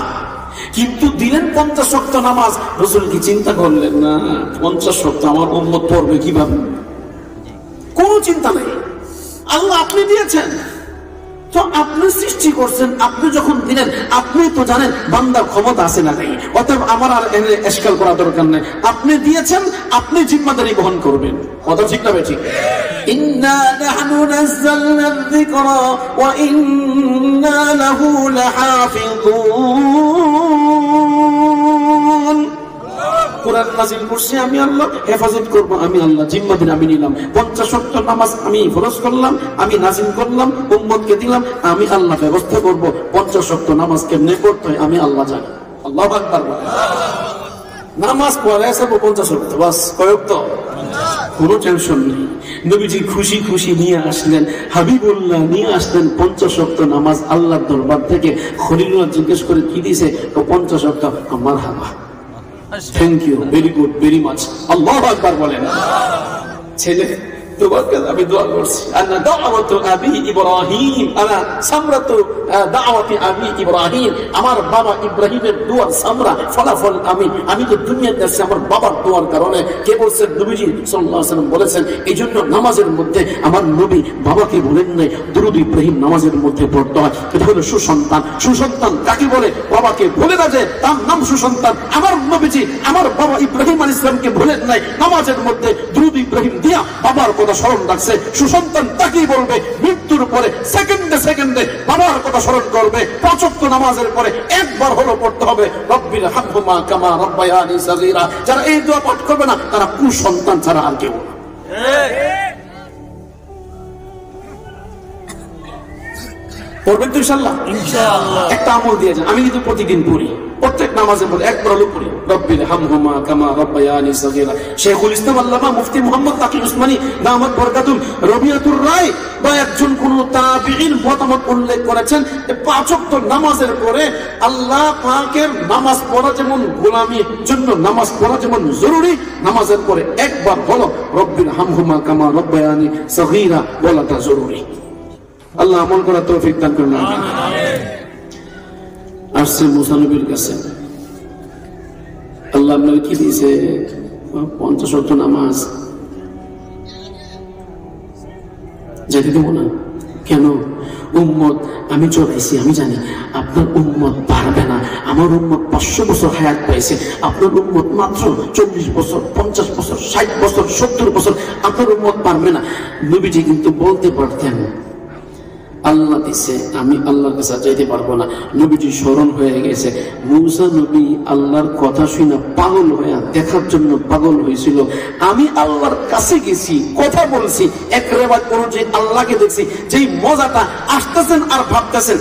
কিন্তু দিলেন 50 ওয়াক্ত নামাজ। রাসূল কি চিন্তা করলেন না 50 ওয়াক্ত আমার উম্মত পড়বে কিভাবে? কোনো চিন্তা নেই। আল্লাহ আপনি দিয়েছেন তো, আপনি সৃষ্টি করছেন, আপনি যখন দিলেন আপনি তো জানেন বান্দার ক্ষমতা আছে না নেই। অতএব আমার আর এশকাল করা দরকার নেই। আপনি দিয়েছেন, আপনি জিম্মাদারি বহন করবেন। কথা ঠিক না ঠিক? ইন্না নাহনু নাযালনা যিকরা ওয়া ইন্না লাহু লাহাফিযুন। কোরআন নাযিল করছি আমি আল্লাহ, হেফাজত করব আমি আল্লাহ, জিম্মাদারি আমি নিলাম। 50 ওয়াক্ত নামাজ আমি ফরজ করলাম, আমি নাযিল করলাম, উম্মতকে দিলাম, আমি আল্লাহ ব্যবস্থা করব। 50 ওয়াক্ত নামাজ কেমনে পড়তে হয় আমি আল্লাহ জানি। আল্লাহু আকবার। নামাজ পড়ে সব 50 ওয়াক্ত, বাস কয় ওয়াক্ত? কোনো টেনশন নেই। নবীজি খুশি খুশি নিয়ে আসলেন, হাবিবুল্লাহ নিয়ে আসলেন 50 ওয়াক্ত নামাজ আল্লাহর দরবার থেকে। খলিলুল্লাহ জিজ্ঞেস করে কি দিয়েছে? 50 ওয়াক্ত। মারহাবা, thank you, very good, very much. আল্লাহু আকবার বলেন। ছেলে তোমাকে আমি দোয়া করছি, আনা দাওয়াতু আবি ইব্রাহিম, আনা সামরাতু দাওয়াতি আবি ইব্রাহিম, আমার বাবা ইব্রাহিমের দোয়ার সামরা, ফলাফল আমি তো দুনিয়াতে আসছি আমার বাবার দোয়ার কারণে। কে বলছেন? নবীজি সাল্লাল্লাহু আলাইহি ওয়াসাল্লাম বলেছেন। এই জন্য নামাজের মধ্যে আমার নবী বাবাকে বলেন নাই, দুরূদ ইব্রাহিম নামাজের মধ্যে পড়তে হয়। এটা হলো সুসন্তান। সুসন্তান কাকে বলে? বাবাকে বলে না যে তার নাম সুসন্তান। আমার নবীজি আমার বাবা ইব্রাহিম আলাইহিস সালামকে বলেন নাই, নামাজের মধ্যে দুরূদ ইব্রাহিম দিয়া বাবার কথা স্মরণ রাখছে। সুসন্তান তাকেই বলবে মৃত্যুর পরে সেকেন্ডে সেকেন্ডে বাবার কথা স্মরণ করবে। 5 ওয়াক্ত নামাজের পরে একবার হলো পড়তে হবে রব্বির হামহুমা কামা রাব্বায়ানি সাগীরা। যারা এই দোয়া পাঠ করবে না তারা কুসন্তান ছাড়া আর কেউ না। পড়বেন তো ইনশাআল্লাহ? ইনশাআল্লাহ। একটা আমল দিয়ে যান, আমি কিন্তু প্রতিদিন পড়ি, প্রত্যেক নামাজে পড়ি, একবার হলো পড়ি রব্বির হামহুমা কামা রাব্বায়ানি সাগীরা। শেখুল ইসলাম আল্লামা মুফতি মুহাম্মদ তাকি উসমানী দামাত বরকাতুল রবিয়াতুর রায় বা একজন কোন তাবিঈন মতামত উল্লেখ করেছেন, 5 ওয়াক্ত নামাজের পরে আল্লাহ পাকের নামাজ পড়া যেমন গোলামির জন্য নামাজ পড়া যেমন জরুরি, নামাজের পরে একবার হলো রব্বির হামহুমা কামা রাব্বায়ানি সাগীরা বলাটা জরুরি। আল্লাহ আমল করার তৌফিক দান করুন। আমিন। আসছে মুসা নবীর কাছে, আল্লাহ আপনার কি দিয়েছে? 50 ওয়াক্ত নামাজ। যেতে দেবো না। কেন? উম্মত আমি চড়াইছি, আমি জানি আপনার উম্মত পারবে না। আমার উম্মত 500 বছর হায়াত পাইছে, আপনার উম্মত মাত্র 40 বছর, 50 বছর, 60 বছর, 70 বছর। আপনার উম্মত পারবে না। নবীজি কিন্তু বলতে পারতেন আল্লাহ দিছে, আমি আল্লাহর কাছে চাইতে পারবো না। নবীজি স্মরণ হয়ে গেছে, মুসা নবী আল্লাহর কথা শুনে পাগল হয়ে দেখার জন্য পাগল হয়েছিল। আমি আল্লাহর কাছে গেছি, কথা বলছি, এক রেওয়ায়াত অনুযায়ী আল্লাহকে দেখছি। যেই মজাটা আসতেছেন আর ভাবতেছেন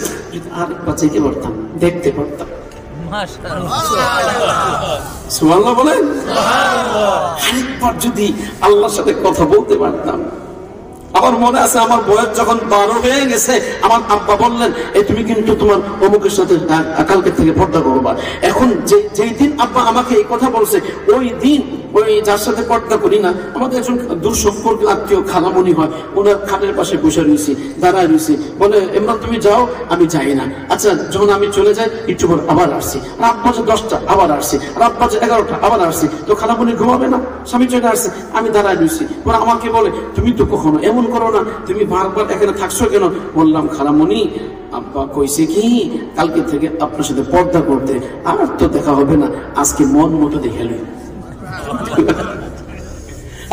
আরেকবার চাইতে পারতাম, দেখতে পারতাম। সুবহানাল্লাহ বলেন। আরেকবার যদি আল্লাহর সাথে কথা বলতে পারতাম। আমার মনে আছে আমার বয়স যখন 12 হয়ে গেছে, আমার আব্বা বললেন, এই তুমি কিন্তু তোমার অমুকের সাথে কালকে থেকে পর্দা করবা। এখন যেই দিন আব্বা আমাকে এই কথা বলছে, ওই দিন ওই যার সাথে পর্দা করি না, আমাদের একজন দূর সম্পর্ক আত্মীয় খালামণি হয়, ওনার খাটের পাশে বসে রয়েছি, দাঁড়ায় রয়েছি, বলে ইমরান তুমি যাও, আমি যাই না। আচ্ছা, যখন আমি চলে যাই একটু পর আবার আসছি, রাত বাজে 10টা আবার আসছি, রাত বাজে 11টা আবার আসছি, তো খালামণি ঘুমাবে না, স্বামী চলে আসছে, আমি দাঁড়ায় রয়েছি। ওরা আমাকে বলে তুমি তো কখনো এমন করো না, তুমি বারবার এখানে থাকছো কেন? বললাম খালামণি, আব্বা কইছে কি কালকে থেকে আপনার সাথে পর্দা করতে, আর তো দেখা হবে না, আজকে মন মতো দেখে লই।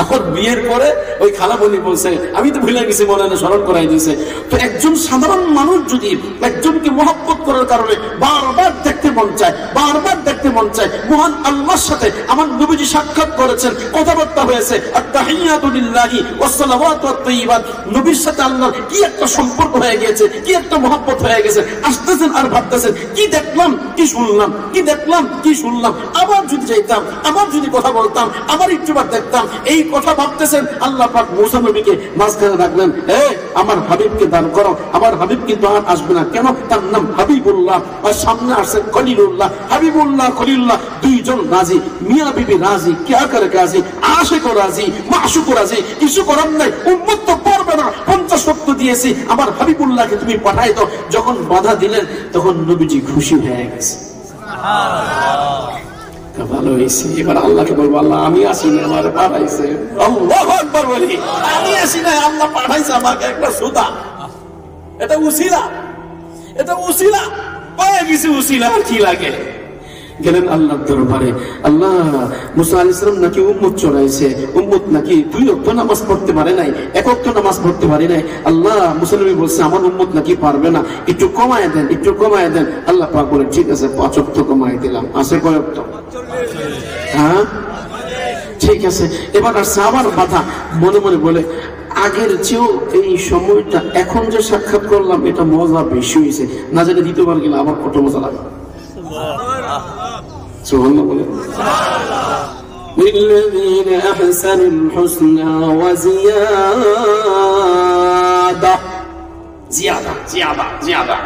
এখন বিয়ের পরে ওই খালামণি বলছে, আমি তো ভুলে গেছি, মনে হয় স্মরণ করাই দিয়েছে। তো একজন সাধারণ মানুষ যদি একজনকে মহব্বত করার কারণে বারবার দেখতে মন চায়, বারবার দেখতে মন চায়, মহান আল্লাহর সাথে আমার নবীজি সাক্ষাৎ করেছেন, কথাবার্তা হয়েছে, আত-তাহিয়াতু লিল্লাহি ওয়াস-সালাওয়াতু ওয়াত-তাইয়্যিবাত, নবীর সাথে আল্লাহর কি একটা সম্পর্ক হয়ে গেছে, কি একটা মহব্বত হয়ে গেছে, আসতেছেন আর ভাবতেছেন কি দেখলাম কি শুনলাম, কি দেখলাম কি শুনলাম, আবার যদি যাইতাম, আবার যদি কথা বলতাম, আবার একটুবার দেখতাম, এই কথা ভাবতেছেন। আল্লাহ পাক মূসা নবীকে মাঝখানে রাখলেন, আমার হাবিবকে দান করো। আমার হাবিব কিন্তু আর আসবে না, কেন? তার নাম হাবিবুল্লাহ, আর সামনে আসছেন খলিলুল্লাহ। হাবিবুল্লাহ খলিলুল্লাহ দুইজন রাজি, মিয়া বিবি রাজি, কিয়া করে রাজি, আশিকও রাজি, মাশুকও রাজি, কিছু করার নাই, উম্মত তো পারবে না, 50 শর্ত দিয়েছি, আমার হাবিবুল্লাহকে তুমি পাঠাই দাও। যখন বাধা দিলেন তখন নবীজি খুশি হয়ে গেছে, ভালো হয়েছে। এবার আল্লাহকে বলবো, আল্লাহ আমি আসি না, আমার পাঠাইছে। আল্লাহু আকবার বলি, আমি আসি না, আল্লাহ পাঠাইছে আমাকে একটা সুতা। এটা উসিলা, এটা উসিলা পায়ে গেছে, উসিলা আর কি লাগে। গেলেন আল্লাহর দরবারে, আল্লাহ মুসা আলাইহিস সালাম নাকি উম্মত চড়াইছে, উম্মত নাকি 2 ওয়াক্ত নামাজ পড়তে পারে নাই, 1 ওয়াক্ত নামাজ পড়তে পারে নাই। আল্লাহ মুসা নবী বলছে আমার উম্মত নাকি পারবে না, একটু কমায় দেন, একটু কমায় দেন। আল্লাহ পাক বলে ঠিক আছে 5 ওয়াক্ত কমায় দিলাম। আছে কয় ওয়াক্ত? হ্যাঁ ঠিক আছে। এবার আর আবার বাধা, মনে মনে বলে আগের চেয়েও এই সময়টা এখন যে সাক্ষাৎ করলাম এটা মজা বেশি হয়েছে, না জানি দ্বিতীয়বার গেলে আবার কত মজা লাগে। সুবহানাল্লাহ বলে, লিল্লাযীনা আহসানুল হুসনা ওয়া জিয়াদা, জিয়াদা জিয়াদা জিয়াদা।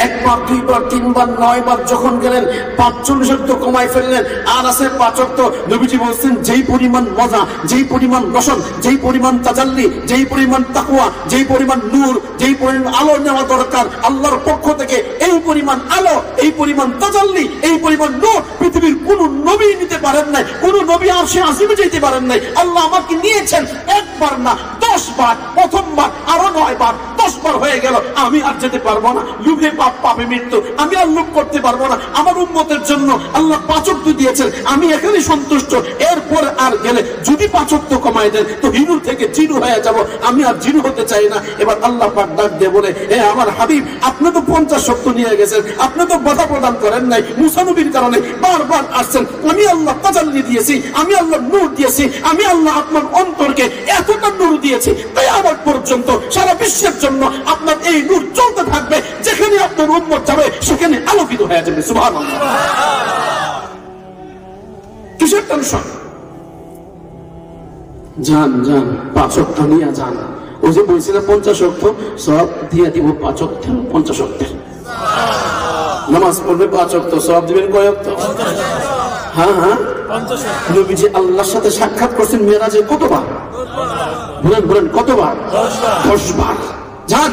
1 বার 2 বার 3 বার 9 বার যখন গেলেন 45 ওয়াক্ত কমাই ফেললেন, আর আছে 5 ওয়াক্ত। নবীজি বলছেন যেই পরিমাণ মজা, যেই পরিমাণ রসন, যেই পরিমাণ তাজাল্লি, যেই পরিমাণ তাকওয়া, যেই পরিমাণ নূর, যেই পরিমাণ আলো নেওয়া দরকার আল্লাহর পক্ষ থেকে, এই পরিমাণ আলো, এই পরিমাণ তাজাল্লি, এই পরিমাণ নূর পৃথিবীর কোন নবী নিতে পারেন নাই, কোন নবী আরশে আজিমে যেতে পারেন নাই। আল্লাহ আমাকে নিয়েছেন 1 বার না 10 বার, প্রথমবার আরো 9 বার, 10 বার হয়ে গেল, আমি আর যেতে পারবো না। লোভে পাপ, পাপে মৃত্যু, আমি আর লোভ করতে পারবো না। আমার উম্মতের জন্য আল্লাহ 5 ওয়াক্ত দিয়েছেন, আমি এখানে সন্তুষ্ট। এরপর আর গেলে যদি 5 ওয়াক্ত কমায় দেন তো হিরু থেকে জিরু হয়ে যাব, আমি আর জিরু হতে চাই না। এবার আল্লাহ পাক ডাক দিয়ে বলে, আমার হাবিব আপনি তো 50 ওয়াক্ত নিয়ে গেছেন, আপনি তো বাধা প্রদান করেন নাই, মুসা নবীর কারণে বারবার আসছেন। আমি আল্লাহ তাজাল্লি দিয়েছি, আমি আল্লাহ নূর দিয়েছি, আমি আল্লাহ আপনার অন্তরকে এতটা নূর দিয়েছি, তাই আমার পর্যন্ত সারা বিশ্বের জন্য আপনার এই নূর চলতে থাকবে, যেখানে আপনার উম্মত যাবে সেখানে আলোকিত হয়ে যাবে। সুবহানাল্লাহ। কিসের টেনশন? যান যান 5 ওয়াক্ত নিয়ে যান। ওই যে বলছিলাম 50 ওয়াক্ত সব দিয়ে দিব, 5 ওয়াক্ত 50 ওয়াক্তের নামাজ পড়বে, 5 ওয়াক্ত সব দিবেন। কয় ওয়াক্ত? হ্যাঁ হ্যাঁ 50 ওয়াক্ত। নবীজি আল্লাহর সাথে সাক্ষাৎ করছেন মেরাজে কতবার? বলেন বলেন কতবার? 10 বার। যান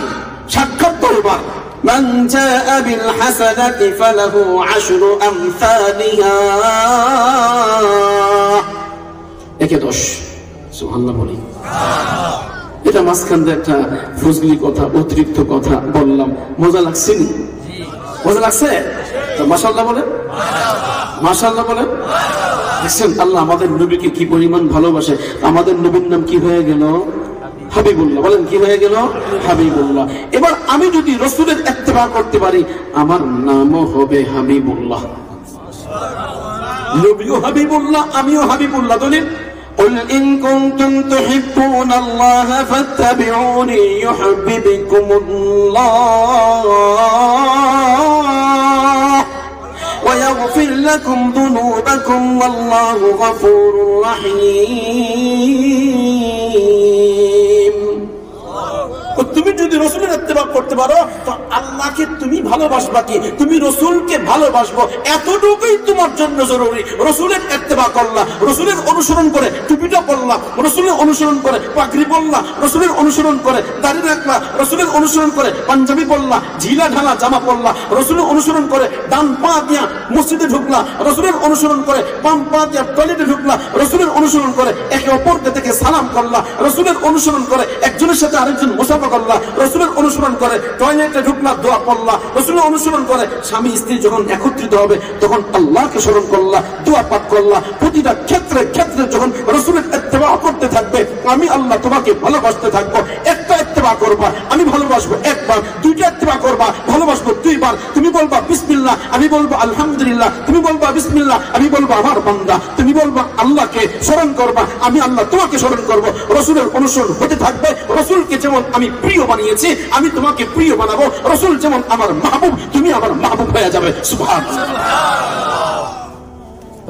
সাক্ষাৎ করবার। من جاء بالحسنة فله 10 أمثالها 10। সুবহানাল্লাহ বলি। এটা মাঝখান দিয়ে একটা ফজলি কথা, অতিরিক্ত কথা বললাম, মজা লাগছে নি? মজা লাগছে? মাশাআল্লাহ বলেন, মাশাআল্লাহ বলেন। দেখছেন আল্লাহ আমাদের নবীকে কি পরিমাণ ভালোবাসে। আমাদের নবীর নাম কি হয়ে গেল? হাবিবুল্লাহ। বলেন কি হয়ে গেল? হাবিবুল্লাহ। এবার আমি যদি রাসূলের ইত্তেবা করতে পারি, আমার নামও হবে হাবিবুল্লাহ। নবীও হাবিবুল্লাহ, আমিও হাবিবুল্লাহ। বলেন قل إن كنتم تحبون الله فاتبعوني يحببكم الله ويغفر لكم ذنوبكم والله غفور رحيم। যদি রসুলের ইত্তেবা করতে পারো তো আল্লাহকে তুমি ভালোবাসবা কি, তুমি রসুলকে ভালোবাসবো, এতটুকুই তোমার জন্য জরুরি। রসুলের ইত্তেবা করলা, রসুলের অনুসরণ করে টুপিটা পরলা, রসুলের অনুসরণ করে পাগড়ি পরলা, রসুলের অনুসরণ করে দাড়ি রাখলা, রসুলের অনুসরণ করে পাঞ্জাবি পরলা, ঝিলা ঢালা জামা পরলা, রসুলের অনুসরণ করে ডান পা দিয়া মসজিদে ঢুকলা, রসুলের অনুসরণ করে বাম পা দিয়া টয়লেটে ঢুকলা, রসুলের অনুসরণ করে একে অপরকে থেকে সালাম করলা, রসুলের অনুসরণ করে একজনের সাথে আরেকজন মুসাফা করলা, রসুলের অনুসরণ করে টয়লেটে ঢুকলা, দোয়া পড়লা, রসুলের অনুসরণ করে স্বামী স্ত্রী যখন একত্রিত হবে তখন আল্লাহকে স্মরণ করলা, দোয়া পাঠ করলা। প্রতিটা ক্ষেত্রে ক্ষেত্রে যখন রসুলের ইত্তেবা করতে থাকবে, আমি আল্লাহ তোমাকে ভালোবাসতে থাকবো। একটা ইত্তেবা করবা, আমি ভালোবাসবো একবার, দুইটা ইত্তেবা করবা, ভালোবাসবো দুইবার। তুমি বলবা বিসমিল্লাহ, আমি বলবো আলহামদুলিল্লাহ, তুমি বলবা বিসমিল্লাহ, আমি বলবো আমার বান্দা, তুমি বলবা আল্লাহকে স্মরণ করবা, আমি আল্লাহ তোমাকে স্মরণ করবো। রসুলের অনুসরণ হতে থাকবে। রসুলকে যেমন আমি প্রিয় বানিয়েছি, আমি তোমাকে প্রিয় বানাবো। রসুল যেমন আমার মাহবুব, তুমি আমার মাহবুব হয়ে যাবে। সুবহানাল্লাহ।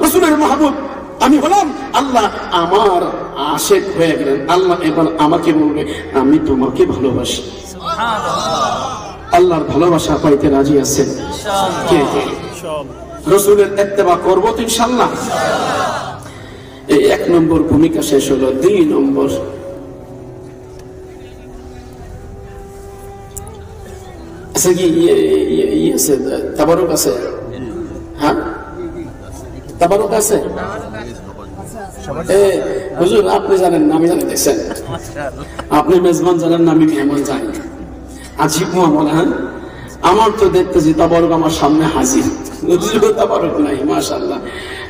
রসুলের মাহবুব আমি হলাম, আল্লাহ আমার আশেক হয়ে গেলেন। আল্লাহ এবার আমাকে বলবে আমি তোমাকে ভালোবাসি। আল্লাহর ভালোবাসা পাইতে রাজি আছেন কে কে? রসুলের ইত্তেবা করবো তো ইনশাআল্লাহ। এই 1 নম্বর ভূমিকা শেষ হলো। 2 নম্বর, আচ্ছা কি আছে তাবারুক আছে? হ্যাঁ তাবারুক আছে? হুজুর আপনি জানেন না, আমি জানি দেখছেন, আপনি মেজবান জানেন না, আমি মেহমান জানি। আজিব মামলা। হ্যাঁ আমার তো দেখতেছি তাবারুক আমার সামনে হাজির, তাবারুক নাই। মাশাআল্লাহ।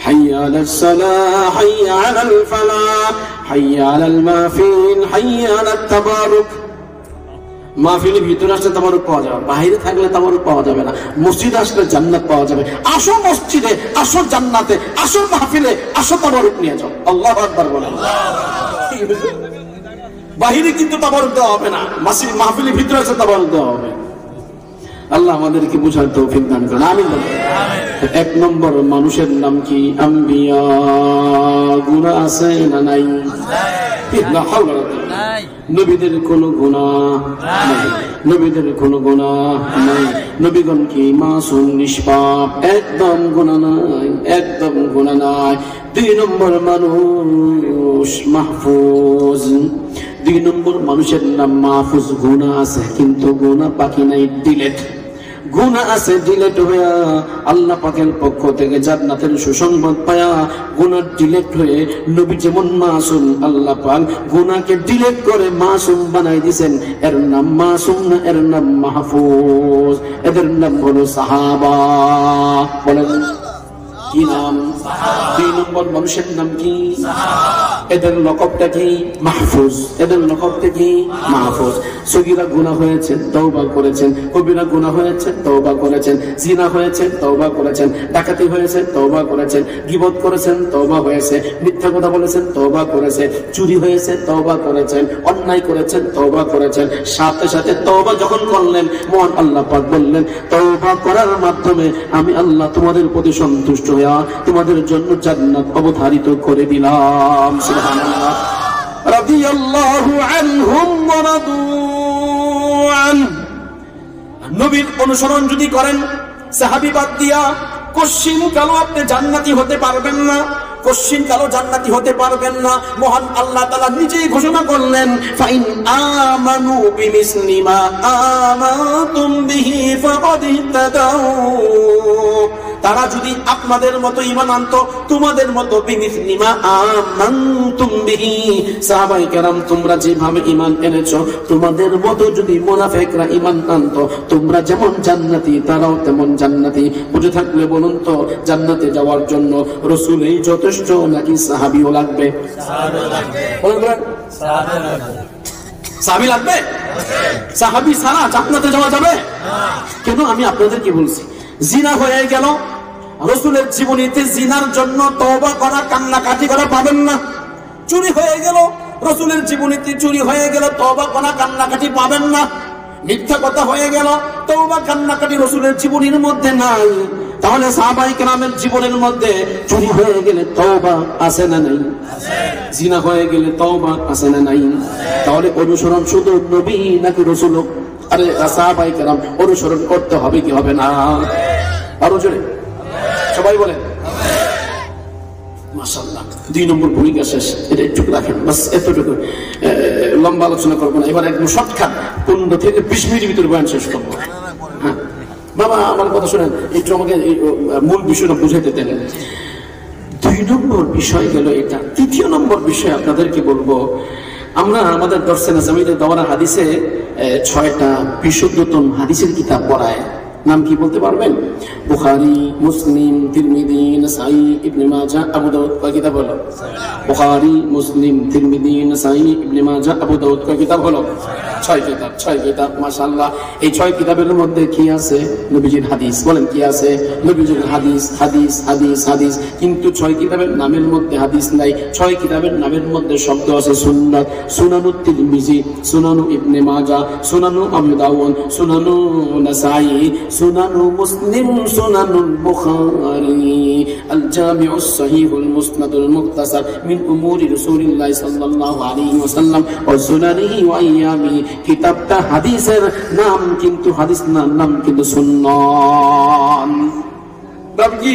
হাইয়া আলাস সালাহ, হাইয়া আলাল ফালাহ, হাইয়া আলাল মাহফিল, হাইয়া আলাত তাবারুক। মাহফিলের ভিতরে আসলে তাবারুক পাওয়া যাবে, বাইরে থাকলে তাবারুক পাওয়া যাবে না। মসজিদে আসলে জান্নাত পাওয়া যাবে। আসো মসজিদে, আসো জান্নাতে, আসো মাহফিলে, আসো তাবারুক নিয়ে যাও। আল্লাহু আকবার বলেন। বাইরে কিন্তু তাবারুক দেওয়া হবে না, মাহফিলের ভিতরে আসলে তাবারুক দেওয়া হবে। আল্লাহ আমাদেরকে বুঝার তৌফিক দান করেন। আমিন। 1 নম্বর মানুষের নাম কি? আম্বিয়া। গুনাহ আছে না নাই? নবীদের কোন গুনাহ নাই, নবীদের কোন গুনাহ নাই। নবীগণ কি মাসুম, নিষ্পাপ, একদম গুনাহ নাই, একদম গুনাহ নাই। 2 নম্বর মানুষ মাহফুজ। 2 নম্বর মানুষের নাম মাহফুজ। গুনাহ আছে কিন্তু গুনাহ বাকি নাই, ডিলেট। গুনাহ আছে ডিলেট হয়ে আল্লাহ পাকের পক্ষ থেকে জান্নাতের সুসংবাদ পায়া গুনাহ ডিলেট হয়ে নবী যেমন মাসুম, আল্লাহ পাক গুনাহকে ডিলেট করে মাসুম বানাই দিবেন। এর নাম মাসুম না, এর নাম মাহফুজ। এদের নাম হলো সাহাবা। বলেন কি নাম? 2 নম্বর মানুষের নাম কি? এদের লকবটা কি? মাহফুজ। এদের লকবটা কি? মাহফুজ। সগীরা গুনাহ হয়েছে, তওবা করেছেন। কবিরা গুনাহ হয়েছে, তওবা করেছেন। জিনা হয়েছে, তওবা করেছেন। ডাকাতি হয়েছে, তওবা করেছেন। গীবত করেছেন, তওবা হয়েছে। মিথ্যা কথা বলেছেন, তওবা করেছে। চুরি হয়েছে, তওবা করেছেন। অন্যায় করেছেন, তওবা করেছেন। সাথে সাথে তওবা যখন করলেন, মহান আল্লাহ পাক বললেন তওবা করার মাধ্যমে আমি আল্লাহ তোমাদের প্রতি সন্তুষ্ট হয়ে তোমাদের জন্য জান্নাত অবধারিত করে দিলাম। সুবহানাল্লাহ। রাদিয়াল্লাহু আনহুম ওয়া রাদু আন। নবীর অনুসরণ যদি করেন, সাহাবী বাদ দিয়া কোশ্চিন কালো আপনি জান্নাতি হতে পারবেন না, কোশ্চিন কালো জান্নাতি হতে পারবেন না। মহান আল্লাহ তাআলা নিজেই ঘোষণা করলেন ফাইন আমানু বিমিসলি মা আমাতুম বিহি ফাকাদ ইহতাদাউ। তারা যদি আপনাদের মতো ঈমান আনতো, তোমাদের মতো বিমিসলি মা আমানতুম বিহি, সাহাবায়ে কেরাম তোমরা যেভাবে ঈমান এনেছো তোমাদের মতো যদি মুনাফিকরা ঈমান আনতো, তোমরা যেমন জান্নাতি তারাও তেমন জান্নাতি। বুঝে থাকলে বলুন তো, জান্নাতে যাওয়ার জন্য রাসূলই যথেষ্ট নাকি সাহাবীও লাগবে? বলেন সাহাবী লাগবে? সাহাবী ছাড়া জান্নাতে যাওয়া যাবে না। কেন? আমি আপনাদেরকে বলছি, জিনা হয়ে গেল, রাসূলের জীবনীতে জিনার জন্য তওবা করা, কান্নাকাটি করা পাবেন না। চুরি হয়ে গেল, রাসূলের জীবনীতে চুরি হয়ে গেল, তওবা করা, কান্নাকাটি পাবেন না। মিথ্যা কথা হয়ে গেল, তওবা কান্নাকাটি রাসূলের জীবনীর মধ্যে নাই। তাহলে সাহাবায়ে কেরামের জীবনের মধ্যে চুরি হয়ে গেলে তওবা আছে না নাই? জিনা হয়ে গেলে তওবা আছে না নাই? তাহলে অনুসরণ শুধু নবী নাকি রাসূল? আরে সাহাবায়ে কেরাম অনুসরণ করতে হবে কি হবে না? আরো জোরে সবাই বলেন মাশাআল্লাহ। 2 নম্বর ভূমিকা শেষ, এটা একটু রাখেন বাস, এতটুকু লম্বা আলোচনা করবো না। এবার একদম শর্টকাট 15 থেকে 20 মিনিটের ভিতরে বয়ান শেষ করবো। হ্যাঁ বাবা আমার কথা শুনেন, একটু আমাকে মূল বিষয়টা বুঝাইতে দেন। 2 নম্বর বিষয় গেল এটা। 3 নম্বর বিষয় আপনাদেরকে বলবো, আমরা আমাদের দর্শে নাজামিতে দাওরা হাদিসে 6টা বিশুদ্ধতম হাদিসের কিতাব পড়ায়। নাম কি বলতে পারবেন? বুখারী, মুসলিম, তিরমিজি, নাসাই, ইবনে মাজাহ, আবু দাউদ। কয় কিতাব হলো? বুখারী, মুসলিম, তিরমিজি, নাসাই, ইবনে মাজাহ, আবু দাউদ। কয় কিতাব হলো? 6 কিতাব। 6 কিতাব মাশাআল্লাহ। এই 6 কিতাবের মধ্যে কি আছে? নবীজির হাদিস। বলেন কি আছে? নবীজির হাদিস, হাদিস, হাদিস, হাদিস। কিন্তু 6 কিতাবের নামের মধ্যে হাদিস নাই। 6 কিতাবের নামের মধ্যে শব্দ আছে সুন্নাত। সুনানুত তিরমিজি, সুনানু ইবনে মাজাহ, সুনানু আবু দাউদ, সুনানু নাসাই, সুনানু মুসলিম, সুনানুল বুখারী, আল জামিউস সহিহুল মুসনাদুল মুখতাসার মিন উমুরি রাসূলিল্লাহ সাল্লাল্লাহু আলাইহি ওয়াসাল্লাম ওয়া সুনানিহি ওয়া আইয়ামিহি। কিতাবটা হাদিসের নাম, কিন্তু হাদিস না, নাম কিন্তু সুন্নাত। বাপ কি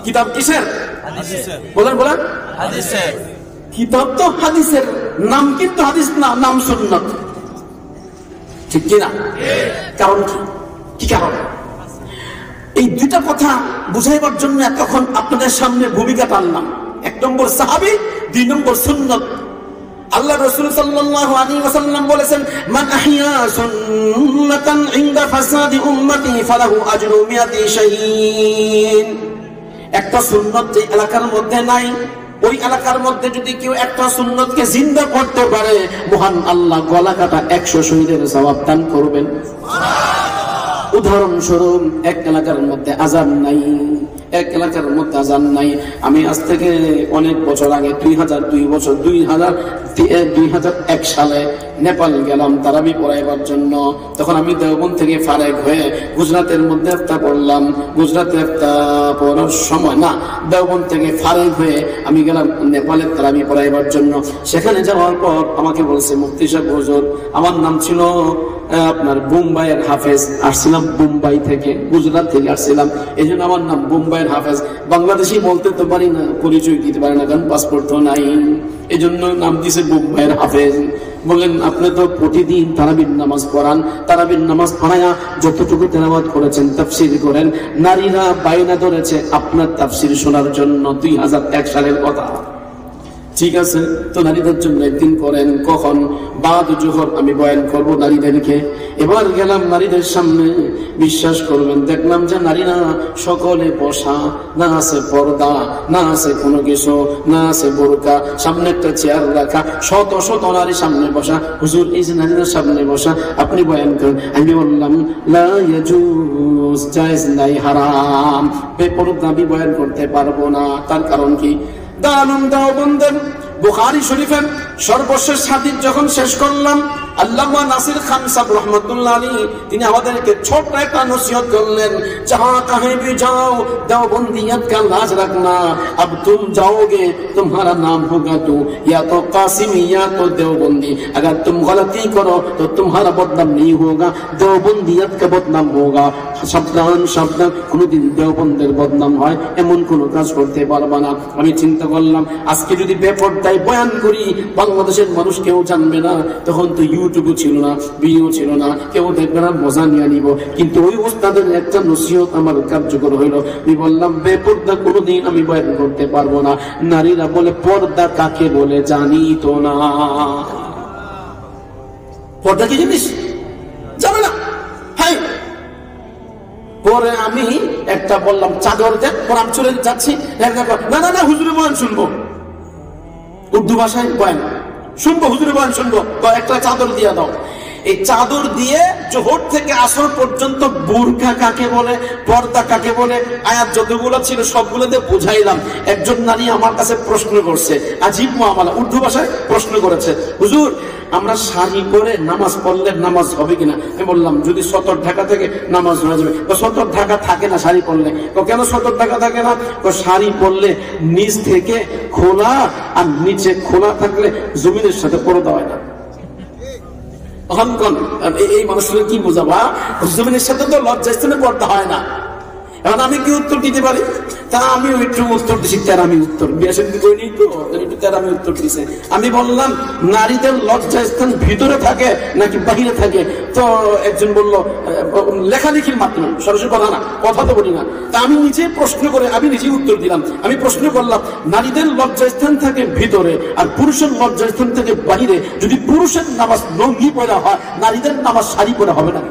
কিতাব কিসের? হাদিসের। বলেন বলেন হাদিসের। কিতাব তো হাদিসের নাম, কিন্তু হাদিস না, নাম সুন্নাত। ঠিক কি না? কারণ কি? কি কারণ? এই 2টা কথা বুঝাইবার জন্য এতক্ষণ আপনাদের সামনে ভূমিকা টানলাম। 1 নম্বর সাহাবী, 2 নম্বর সুন্নাত। আল্লাহ রাসূল সাল্লাল্লাহু আলাইহি ওয়াসাল্লাম বলেছেন, মান আহইয়া সুন্নাতান ইনদা ফাসাদি উম্মতি ফালাহু আজরু মিয়াতি শাহীদ। একটা সুন্নাত যে এলাকার মধ্যে নাই, ওই এলাকার মধ্যে যদি কেউ একটা সুন্নতকে জিন্দা করতে পারে, মহান আল্লাহ গলা কাটা 100 শহীদের সওয়াব দান করবেন। উদাহরণস্বরূপ, এক এলাকার মধ্যে আযান নাই, এক এলাকার মধ্যে আযান নাই। আমি আজ থেকে অনেক বছর আগে 2001 সালে নেপাল গেলাম তারাবি পড়াইবার জন্য। তখন আমি দেওবন্দ থেকে ফারেক হয়ে গুজরাটের মধ্যে একটা পড়লাম। গুজরাটে একটা পড়ার সময় না, দেওবন্দ থেকে ফারেক হয়ে আমি গেলাম নেপালের তারাবি পড়াইবার জন্য। সেখানে যাওয়ার পর আমাকে বলছে মুফতি সাহেব হুজুর, আমার নাম ছিল আপনার বোম্বাইয়ের হাফেজ। আসছিলাম বোম্বাই থেকে, গুজরাট থেকে আসছিলাম, এই জন্য আমার নাম বোম্বাইয়ের হাফেজ। বাংলাদেশি বলতে তো পারি না, পরিচয় দিতে পারি না, কারণ পাসপোর্ট তো নাই, এই জন্য নাম দিয়েছে বোম্বাইয়ের হাফেজ। বললেন আপনি তো প্রতিদিন তারাবির নামাজ পড়ান, তারাবির নামাজ পড়ায়া যতটুকু তেলাওয়াত করেছেন, তাফসীর করেন, নারীরা বাইনা ধরেছে আপনার তাফসীর শোনার জন্য। 2001 সালের কথা। ঠিক আছে, তো নারীদের জন্য একদিন করেন। কখন? বাদ জোহর আমি বয়ান করবো নারীদেরকে। এবার গেলাম নারীদের সামনে, বিশ্বাস করবেন দেখলাম যে নারীরা সকলে বসা, না আছে পর্দা, না আছে কোনো কিছু, না আছে বোরকা, সামনে একটা চেয়ার রাখা, শত শত নারী সামনে বসা। হুজুর এই যে নারীরা সামনে বসা, আপনি বয়ান করেন। আমি বললাম লা ইয়াজুজ, জায়েজ নাই, হারাম, বেপরদা আমি বয়ান করতে পারবো না। তার কারণ কি? দারুন দেওবন্দের বুখারী শরীফের সর্বশেষ হাদিস যখন শেষ করলাম, আল্লামা নাসির খান সাহেব রহমাতুল্লাহ আলাইহি তিনি আমাদেরকে ছোট্ট একটা নসিহত করলেন, जहां कहीं भी जाओ देवबंदियत का लाज रखना, अब तुम जाओगे तुम्हारा नाम होगा तो या तो कासिमी या तो देवबंदी, अगर तुम गलती करो तो तुम्हारा बदनाम नहीं होगा, देवबंदियत का बदनाम होगा। সাবধান সাবধান, কোনদিন দেওবন্দের বদনাম হয় এমন কোন কাজ করতে পারবা না। আমি চিন্তা করলাম আজকে যদি বেপরদায় বয়ান করি, বাংলাদেশের মানুষ কেউ জানবে না, তখন তো ইউটিউবও ছিল না, ভিডিও ছিল না, কেউ দেখবে না, মজা নিয়ে নিব। কিন্তু ওই উস্তাদের একটা নসিহত আমার কার্যকর হইল। আমি বললাম বেপরদা কোনদিন আমি বয়ান করতে পারবো না। নারীরা বলে পর্দা কাকে বলে জানি তো না। পর্দা কি জিনিস জানে না। হ্যাঁ, পরে আমি একটা বললাম চাদর দেন, পরে আমি চলে যাচ্ছি। না না না, হুজুরের বয়ান শুনবো, উর্দু ভাষায় বয়ান শুনবো, হুজুরের বয়ান শুনবো, তো একটা চাদর দিয়ে দাও। এই চাদর দিয়ে জোহর থেকে আসর পর্যন্ত বুরকা কাকে বলে, পর্দা কাকে বলে, আয়াত যতগুলো ছিল সবগুলোতে বুঝাইলাম। একজন নারী আমার কাছে প্রশ্ন করছে, আজীব মুআমালা, উর্দু ভাষায় প্রশ্ন করেছে, হুজুর আমরা শাড়ি পরে নামাজ পড়লে নামাজ হবে কিনা? আমি বললাম যদি সতর ঢাকা থেকে নামাজ হয়ে যাবে। সতর ঢাকা থাকে না শাড়ি পরলে। কেন সতর ঢাকা থাকে না? শাড়ি পরলে নিচ থেকে খোলা, আর নিচে খোলা থাকলে জমিনের সাথে পর্দা হয় না। অহংকন এই মানুষের কি বোঝাবা? জমিনের সাথে তো লজ্জাস্থানে পর্দা হয় না। এখন আমি কি উত্তর দিতে পারি? তা আমি একটু উত্তর দিচ্ছি, তেরামি উত্তর, বিয়াসের দিকে তো একটু তেরামি উত্তর দিছে। আমি বললাম নারীদের লজ্জাস্থান ভিতরে থাকে নাকি বাহিরে থাকে? তো একজন বলল লেখালেখির মাধ্যমে, সরাসরি কথা না, কথা তো বলি না। তা আমি নিজে প্রশ্ন করে আমি নিজেই উত্তর দিলাম। আমি প্রশ্ন করলাম, নারীদের লজ্জাস্থান থাকে ভিতরে আর পুরুষের লজ্জাস্থান থাকে বাহিরে। যদি পুরুষের নামাজ লুঙ্গি পরা হয়, নারীদের নামাজ শাড়ি পরা হবে না।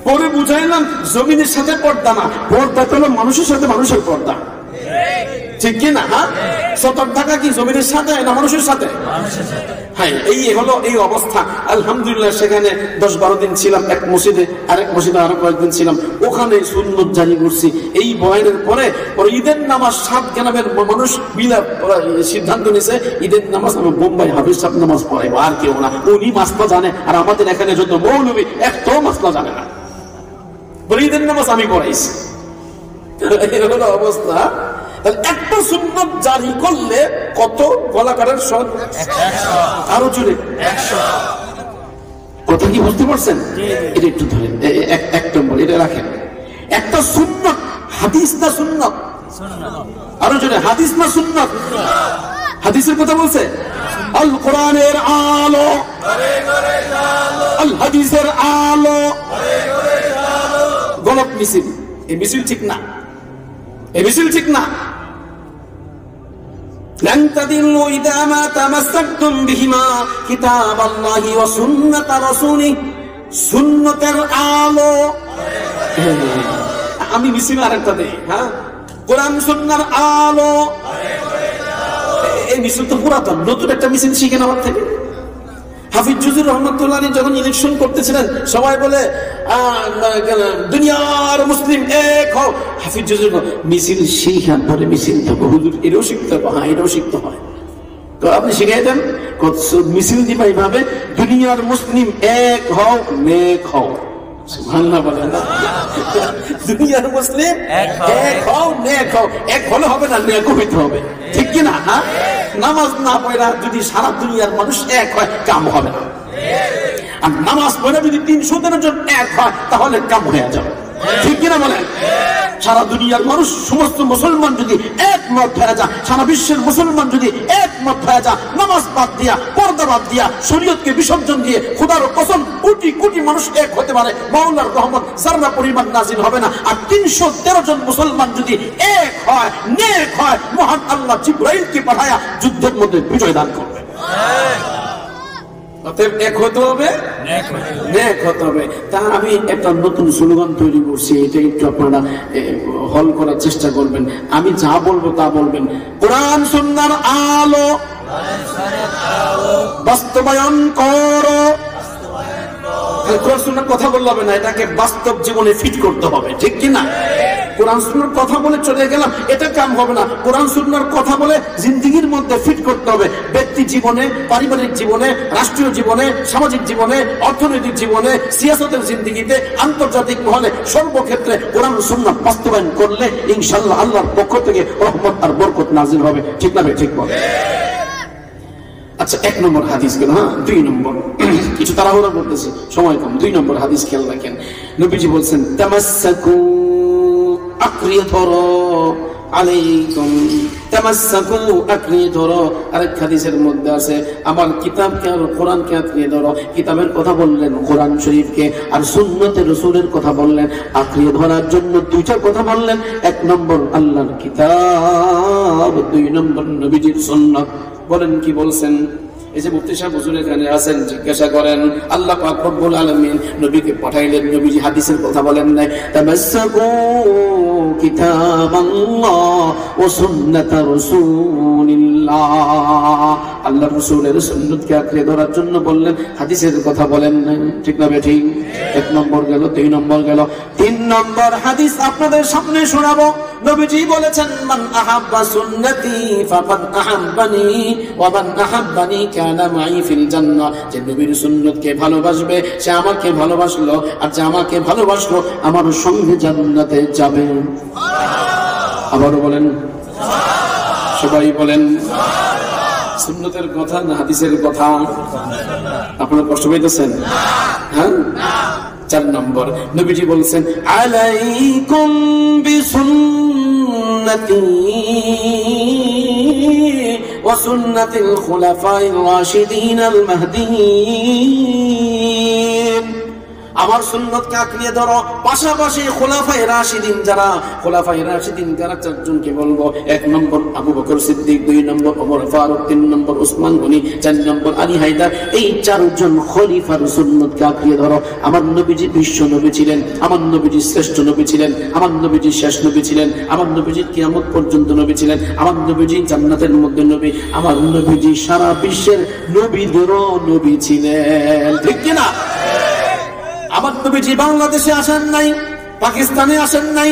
পরে বুঝাইলাম জমিনের সাথে পর্দা না, পর্দা হলো মানুষের সাথে মানুষের পর্দা, ঠিক কিনা? হ্যাঁ, সতর ঢাকা কি জমিনের সাথে না মানুষের সাথে? হ্যাঁ, এই হলো এই অবস্থা। আলহামদুলিল্লাহ সেখানে 10-12 দিন ছিলাম এক মসজিদে, আরেক মসজিদে আরো কয়েকদিন ছিলাম। ওখানে সুন্নত জারি করছি। এই বয়ানের পরে ঈদের নামাজ 7 গ্রামের মানুষ মিলে সিদ্ধান্ত নিয়েছে ঈদের নামাজ আমি বোম্বাই হাফিজ সাহেব নামাজ পড়াইবো, আর কেউ না। উনি মাসলা জানে, আর আমাদের এখানে যত মৌলবী একটাও মাসলা জানে না। ঈদের নামাজ আমি পড়াইছি। হলো অবস্থা। একটা সুন্নত জারি করলে কত গোলাকারের সদ? 100। আরো জোরে 100। কথা কি বুঝতে পারছেন? এটা একটু ধরেন, এক নম্বর এটা রাখেন। একটা সুন্নত হাদিস না সুন্নত? আরো জোরে, হাদিস না সুন্নত? হাদিসের কথা বলছে। আল কোরআনের আলো, আল হাদিসের আলো। গলত মিছিল, এই মিছিল ঠিক না, এই মিছিল ঠিক না। لن تضلوا إذا ما تمسكتم بهما كتاب الله وسنة رسوله। সুন্নতের আলো। আমি মিছিল আরেকটা দেই, হ্যাঁ, কোরআন সুন্নাহর আলো। এই মিছিল তো পুরাতন, নতুন একটা মিছিল শিখেন আমার থেকে। হাফিজ জুজুর রহমতুল্লাহ যখন ইলেকশন করতেছিলেন সবাই বলে দুনিয়ার মুসলিম এক হও। হাফিজ জুজুর মিছিল শিখান পরে মিছিল দেবো, হুজুর এটাও শিখতে হবে। হ্যাঁ, এটাও শিখতে হয়। তো আপনি শিখাই দেন মিছিল দিবা এইভাবে, দুনিয়ার মুসলিম এক হও, নেক হও। সুবহানাল্লাহ বলেন না? দুনিয়ার মুসলিম এক হও, নেক হও। এক হলে হবে না, নেকও হইতে হবে, ঠিক কিনা? হ্যাঁ, নামাজ না পড়া যদি সারা দুনিয়ার মানুষ এক হয় কাম হবে না। আর নামাজ পড়া যদি 300 জন এক হয় তাহলে কাম হয়ে যাবে, ঠিক কিনা বলেন? সারা দুনিয়ার মানুষ, সমস্ত মুসলমান যদি একমত হয়ে যায়, সারা বিশ্বের মুসলমান যদি একমত হয়ে যায়, নামাজ বাদ দিয়া, পর্দা বাদ দিয়া, শরীয়তকে বিসর্জন দিয়ে, খোদার কসম কোটি কোটি মানুষ এক হতে পারে, মাওলার রহমত যারা পরিমাণ নাজিল হবে না। আর 313 জন মুসলমান যদি এক হয়, নেক হয়, মহান আল্লাহ জিবরাইলকে পাঠায়া যুদ্ধের মধ্যে বিজয় দান করবে। অতএব এক হতে হবে, নেক হতে হবে। তা আমি একটা নতুন স্লোগান তৈরি করছি, এটা একটু আপনারা হল করার চেষ্টা করবেন। আমি যা বলবো তা বলবেন। কোরআন সুন্নাহর আলো বাস্তবায়ন করো। কোরআন সুন্নাহর কথা বললে হবে না, এটাকে বাস্তব জীবনে ফিট করতে হবে, ঠিক কিনা? কোরআন সুন্নাহর কথা বলে চলে গেলাম, এটা কাম হবে না। কোরআন সুন্নাহর কথা বলে জিন্দেগির মধ্যে ফিট করতে হবে। ব্যক্তি জীবনে, পারিবারিক জীবনে, রাষ্ট্রীয় জীবনে, সামাজিক জীবনে, অর্থনৈতিক জীবনে, সিয়াসতের জিন্দেগিতে, আন্তর্জাতিক মহলে, সর্বক্ষেত্রে কোরআন সুন্নাহ বাস্তবায়ন করলে ইনশাআল্লাহ আল্লাহর পক্ষ থেকে রহমত আর বরকত নাজিল হবে, ঠিক না? ঠিক বলে। আচ্ছা, 1 নম্বর হাদিস গেল। হ্যাঁ, 2 নম্বর, কিছু তাড়াহুড়া করতেছি, সময় কম। 2 নম্বর হাদিস খেয়াল রাখেন। নবীজি বলছেন তামাসসাকু, আঁকড়িয়ে ধরো, আলাইকুম তামাসসাকু, আঁকড়িয়ে ধরো। আরেক হাদিসের মধ্যে আছে আমার কিতাবকে আর কোরআনকে আঁকড়িয়ে ধরো। কিতাবের কথা বললেন কোরআন শরীফকে, আর সুন্নতে রাসূলের কথা বললেন। আঁকড়িয়ে ধরার জন্য 2টা কথা বললেন। 1 নম্বর আল্লাহর কিতাব, 2 নম্বর নবীজির সুন্নাত। বলেন কি বলছেন? এই যে মুফতি সাহেব হুজুর এখানে আছেন, জিজ্ঞাসা করেন আল্লাহ পাক রব্বুল আলামিন নবীকে পাঠাইলেন, নবীজি হাদিসের কথা বলেন নাই। তামাসসাকু কিতাবাল্লাহ ওয়া সুন্নাত রাসূলিল্লাহ। আল্লাহ রাসূলের সুন্নাতকে আঁকড়ে ধরার জন্য বললেন, হাদিসের কথা বলেন না, ঠিক না বেঠিক? 1 নম্বর গেল, 2 নম্বর গেল, 3 নম্বর হাদিস আপনাদের সামনে শোনাবো। নবীজি বলেছেন, মান আহাব্বা সুন্নতি ফাকাদ আহাব্বানি ওয়া মান আহাব্বানি কানা মাই ফিল জান্নাহ। যে নবীর সুন্নতকে ভালোবাসবে সে আমাকে ভালোবাসলো, আর যে আমাকে ভালোবাসলো আমার সঙ্গে জান্নাতে যাবে। আবারও বলেন, সবাই বলেন। সুন্নতের কথা না হাদিসের কথা? আপনারা কষ্ট পাইতেছেন? হ্যাঁ। 4 নম্বর নবীজি বলছেন, আলাইকুম বিসুন্নতি ওয়া সুন্নাতিল খুলাফায়ে রাশিদিন আল মাহদিয়িন। আমার সুন্নতকে আঁকড়িয়ে ধরো, পাশাপাশি খোলাফায়ে রাশিদিন যারা, খোলাফায়ে রাশিদিন যারা 4 জনকে বলবো। 1 নম্বর আবু বকর সিদ্দিক, 2 নম্বর ওমর ফারুক, 3 নম্বর উসমান গনি, 4 নম্বর আলী হায়দার। এই 4 জন খলিফার সুন্নতকে আঁকড়িয়ে ধরো। আমার নবীজি বিশ্ব নবী ছিলেন, আমার নবীজি শ্রেষ্ঠ নবী ছিলেন, আমার নবীজি শেষ নবী ছিলেন, আমার নবীজি কিয়ামত পর্যন্ত নবী ছিলেন, আমার নবীজি জান্নাতের মধ্যে নবী, আমার নবীজি সারা বিশ্বের নবীদেরও নবী ছিলেন, ঠিক কি না? আমার নবীজি বাংলাদেশে আসেন নাই, পাকিস্তানে আসেন নাই,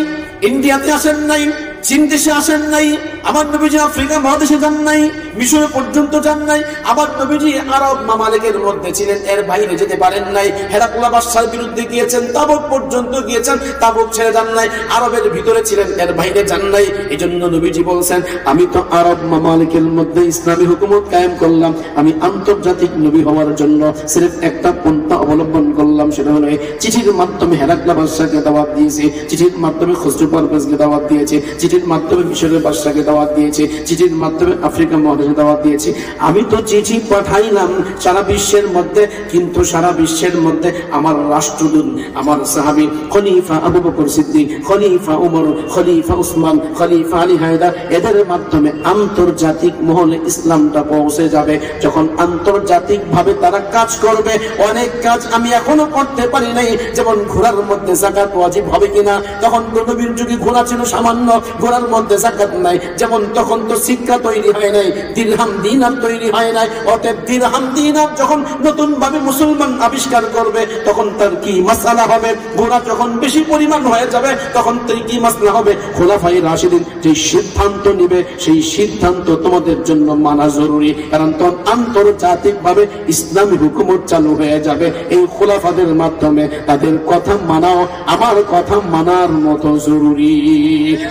ইন্ডিয়াতে আসেন নাই, চীন দেশে আসেন নাই, আমার নবীজি আফ্রিকা মহাদেশে যান নাই, মিশরে পর্যন্ত যান নাই। আমার নবীজি আরব মামালিকের মধ্যে ছিলেন, এর বাইরে যেতে পারেন নাই। হেরাকুলা বাদশার বিরুদ্ধে গিয়েছেন, তাবুক পর্যন্ত গিয়েছেন, তাবুক ছেড়ে যান নাই। আরবের ভিতরে ছিলেন, এর বাইরে যান নাই। এই জন্য নবীজি বলছেন, আমি তো আরব মামালিকের মধ্যে ইসলামী হুকুমত কায়েম করলাম, আমি আন্তর্জাতিক নবী হওয়ার জন্য সির্ফ একটা পন্থা অবলম্বন করলাম, সেটা হলো চিঠির মাধ্যমে হেরাকুলা বাদশাকে দাওয়াত দিয়েছে, চিঠির মাধ্যমে খসরু পারভেজকে দাওয়াত দিয়েছে, চিঠির মাধ্যমে মিশরের বাদশাকে দাওয়াত দিয়েছে, চিঠির মাধ্যমে আফ্রিকা মহাদেশে দাওয়াত দিয়েছে। আমি তো চিঠি পাঠাইলাম সারা বিশ্বের মধ্যে, কিন্তু সারা বিশ্বের মধ্যে আমার রাষ্ট্রদূত, আমার সাহাবী খলিফা আবু বকর সিদ্দিক, খলিফা উমর, খলিফা উসমান, খলিফা আলী হায়দার, এদের মাধ্যমে আন্তর্জাতিক মহলে ইসলামটা পৌঁছে যাবে। যখন আন্তর্জাতিক ভাবে তারা কাজ করবে, অনেক কাজ আমি এখনো করতে পারি নাই, যেমন ঘোড়ার মধ্যে যাকাত ওয়াজিব হবে কিনা, তখন নবীর যুগে ঘোড়া ছিল সামান্য, ঘোড়ার মধ্যে যাকাত নাই। যেমন তখন তো শিক্ষা তৈরি হয় নাই, দিরহাম দিনার তৈরি হয় নাই। অতএব দিরহাম দিনার যখন নতুন ভাবে মুসলমান আবিষ্কার করবে, তখন তার কি মাসআলা হবে? ঘোড়া যখন বেশি পরিমাণ হয়ে যাবে, তখন তার কি মাসআলা হবে? খোলাফায়ে রাশিদিন যে সিদ্ধান্ত নেবে, সেই সিদ্ধান্ত তোমাদের জন্য মানা জরুরি, কারণ তখন আন্তর্জাতিক ভাবে ইসলামী হুকুমত চালু হয়ে যাবে। এই খোলাফাদের মাধ্যমে তাদের কথা মানাও আমার কথা মানার মতো জরুরি,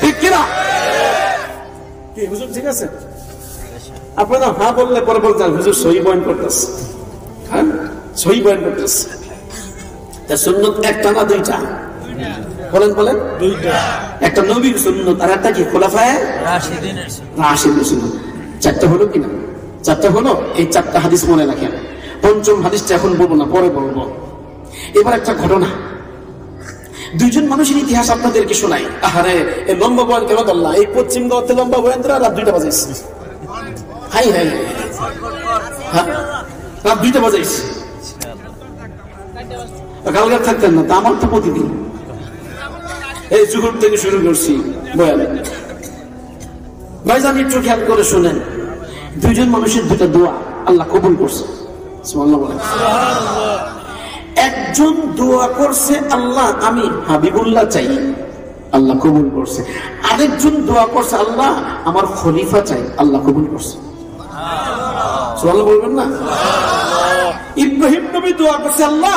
ঠিক কিনা? কি হুজুর ঠিক আছে? আপনারা হ্যাঁ বললে পরে বলতেন হুজুর সহি বয়ান করতেছে, হ্যাঁ সহি বয়ান করতেছে। তা সুন্নত একটা না দুইটা? বলেন বলেন। দুইটা। একটা নবীর সুন্নত আর একটা কি খোলাফায়ে রাশিদিনের সুন্নত। 4টা হলো কিনা? 4টা হলো। এই 4টা হাদিস মনে রাখেন। 5ম হাদিসটা এখন বলবো না, পরে বলবো। এবার একটা ঘটনা, 2 জন মানুষের ইতিহাস আপনাদেরকে শোনাই। আহারে এই লম্বা বয়ান কেন করলাম? এই পশ্চিম গড়তে লম্বা বয়ান রাত 2টা বাজাইছে। হাই হাই, রাত 2টা বাজাইছে। কালকে থাকতেন না, তা আমার তো প্রতিদিন এই জুহুর থেকে শুরু করছি বয়ান। ভাইজান একটু খেয়াল করে শুনেন, 2 জন মানুষের 2টা দোয়া আল্লাহ কবুল করছে। সুবহানাল্লাহ বলেন। একজন দোয়া করছে, আল্লাহ আমি হাবিবুল্লাহ চাই, আল্লাহ কবুল করছে। আরেকজন দোয়া করছে, আল্লাহ আমার খলিফা চাই, আল্লাহ কবুল করছে। সুবহানাল্লাহ বলবেন না? ইব্রাহিম নবী দোয়া করছে, আল্লাহ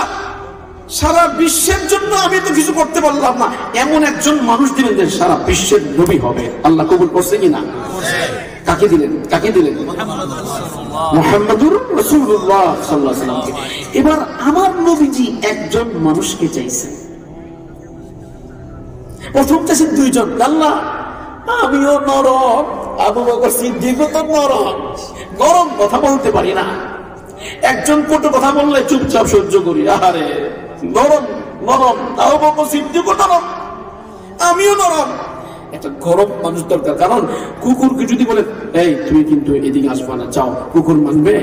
সারা বিশ্বের জন্য আমি তো কিছু করতে পারলাম না, এমন একজন মানুষ দিবেন যে সারা বিশ্বের নবী হবে, আল্লাহ কবুল করছে কিনা? কাকে দিলেন? কাকে দিলেন? মুহাম্মদুর রাসূলুল্লাহ সাল্লাল্লাহু আলাইহি ওয়াসাল্লামকে। এবার আমার নবীজি একজন মানুষকে চাইছেন। প্রথম চাইছেন 2 জন, আল্লাহ আমিও নরম, আবু বকর সিদ্দিকও তো নরম, গরম কথা বলতে পারি না, একজন কটু কথা বললে চুপচাপ সহ্য করি, আহারে নরম নরম, আবু বকর সিদ্দিকও নরম, আমিও নরম। একটা গরম মানুষ দরকার, কারণ কুকুরকে যদি বলে এই তুমি কিন্তু এদিকে আসবা না, যাও, কুকুর মানবে?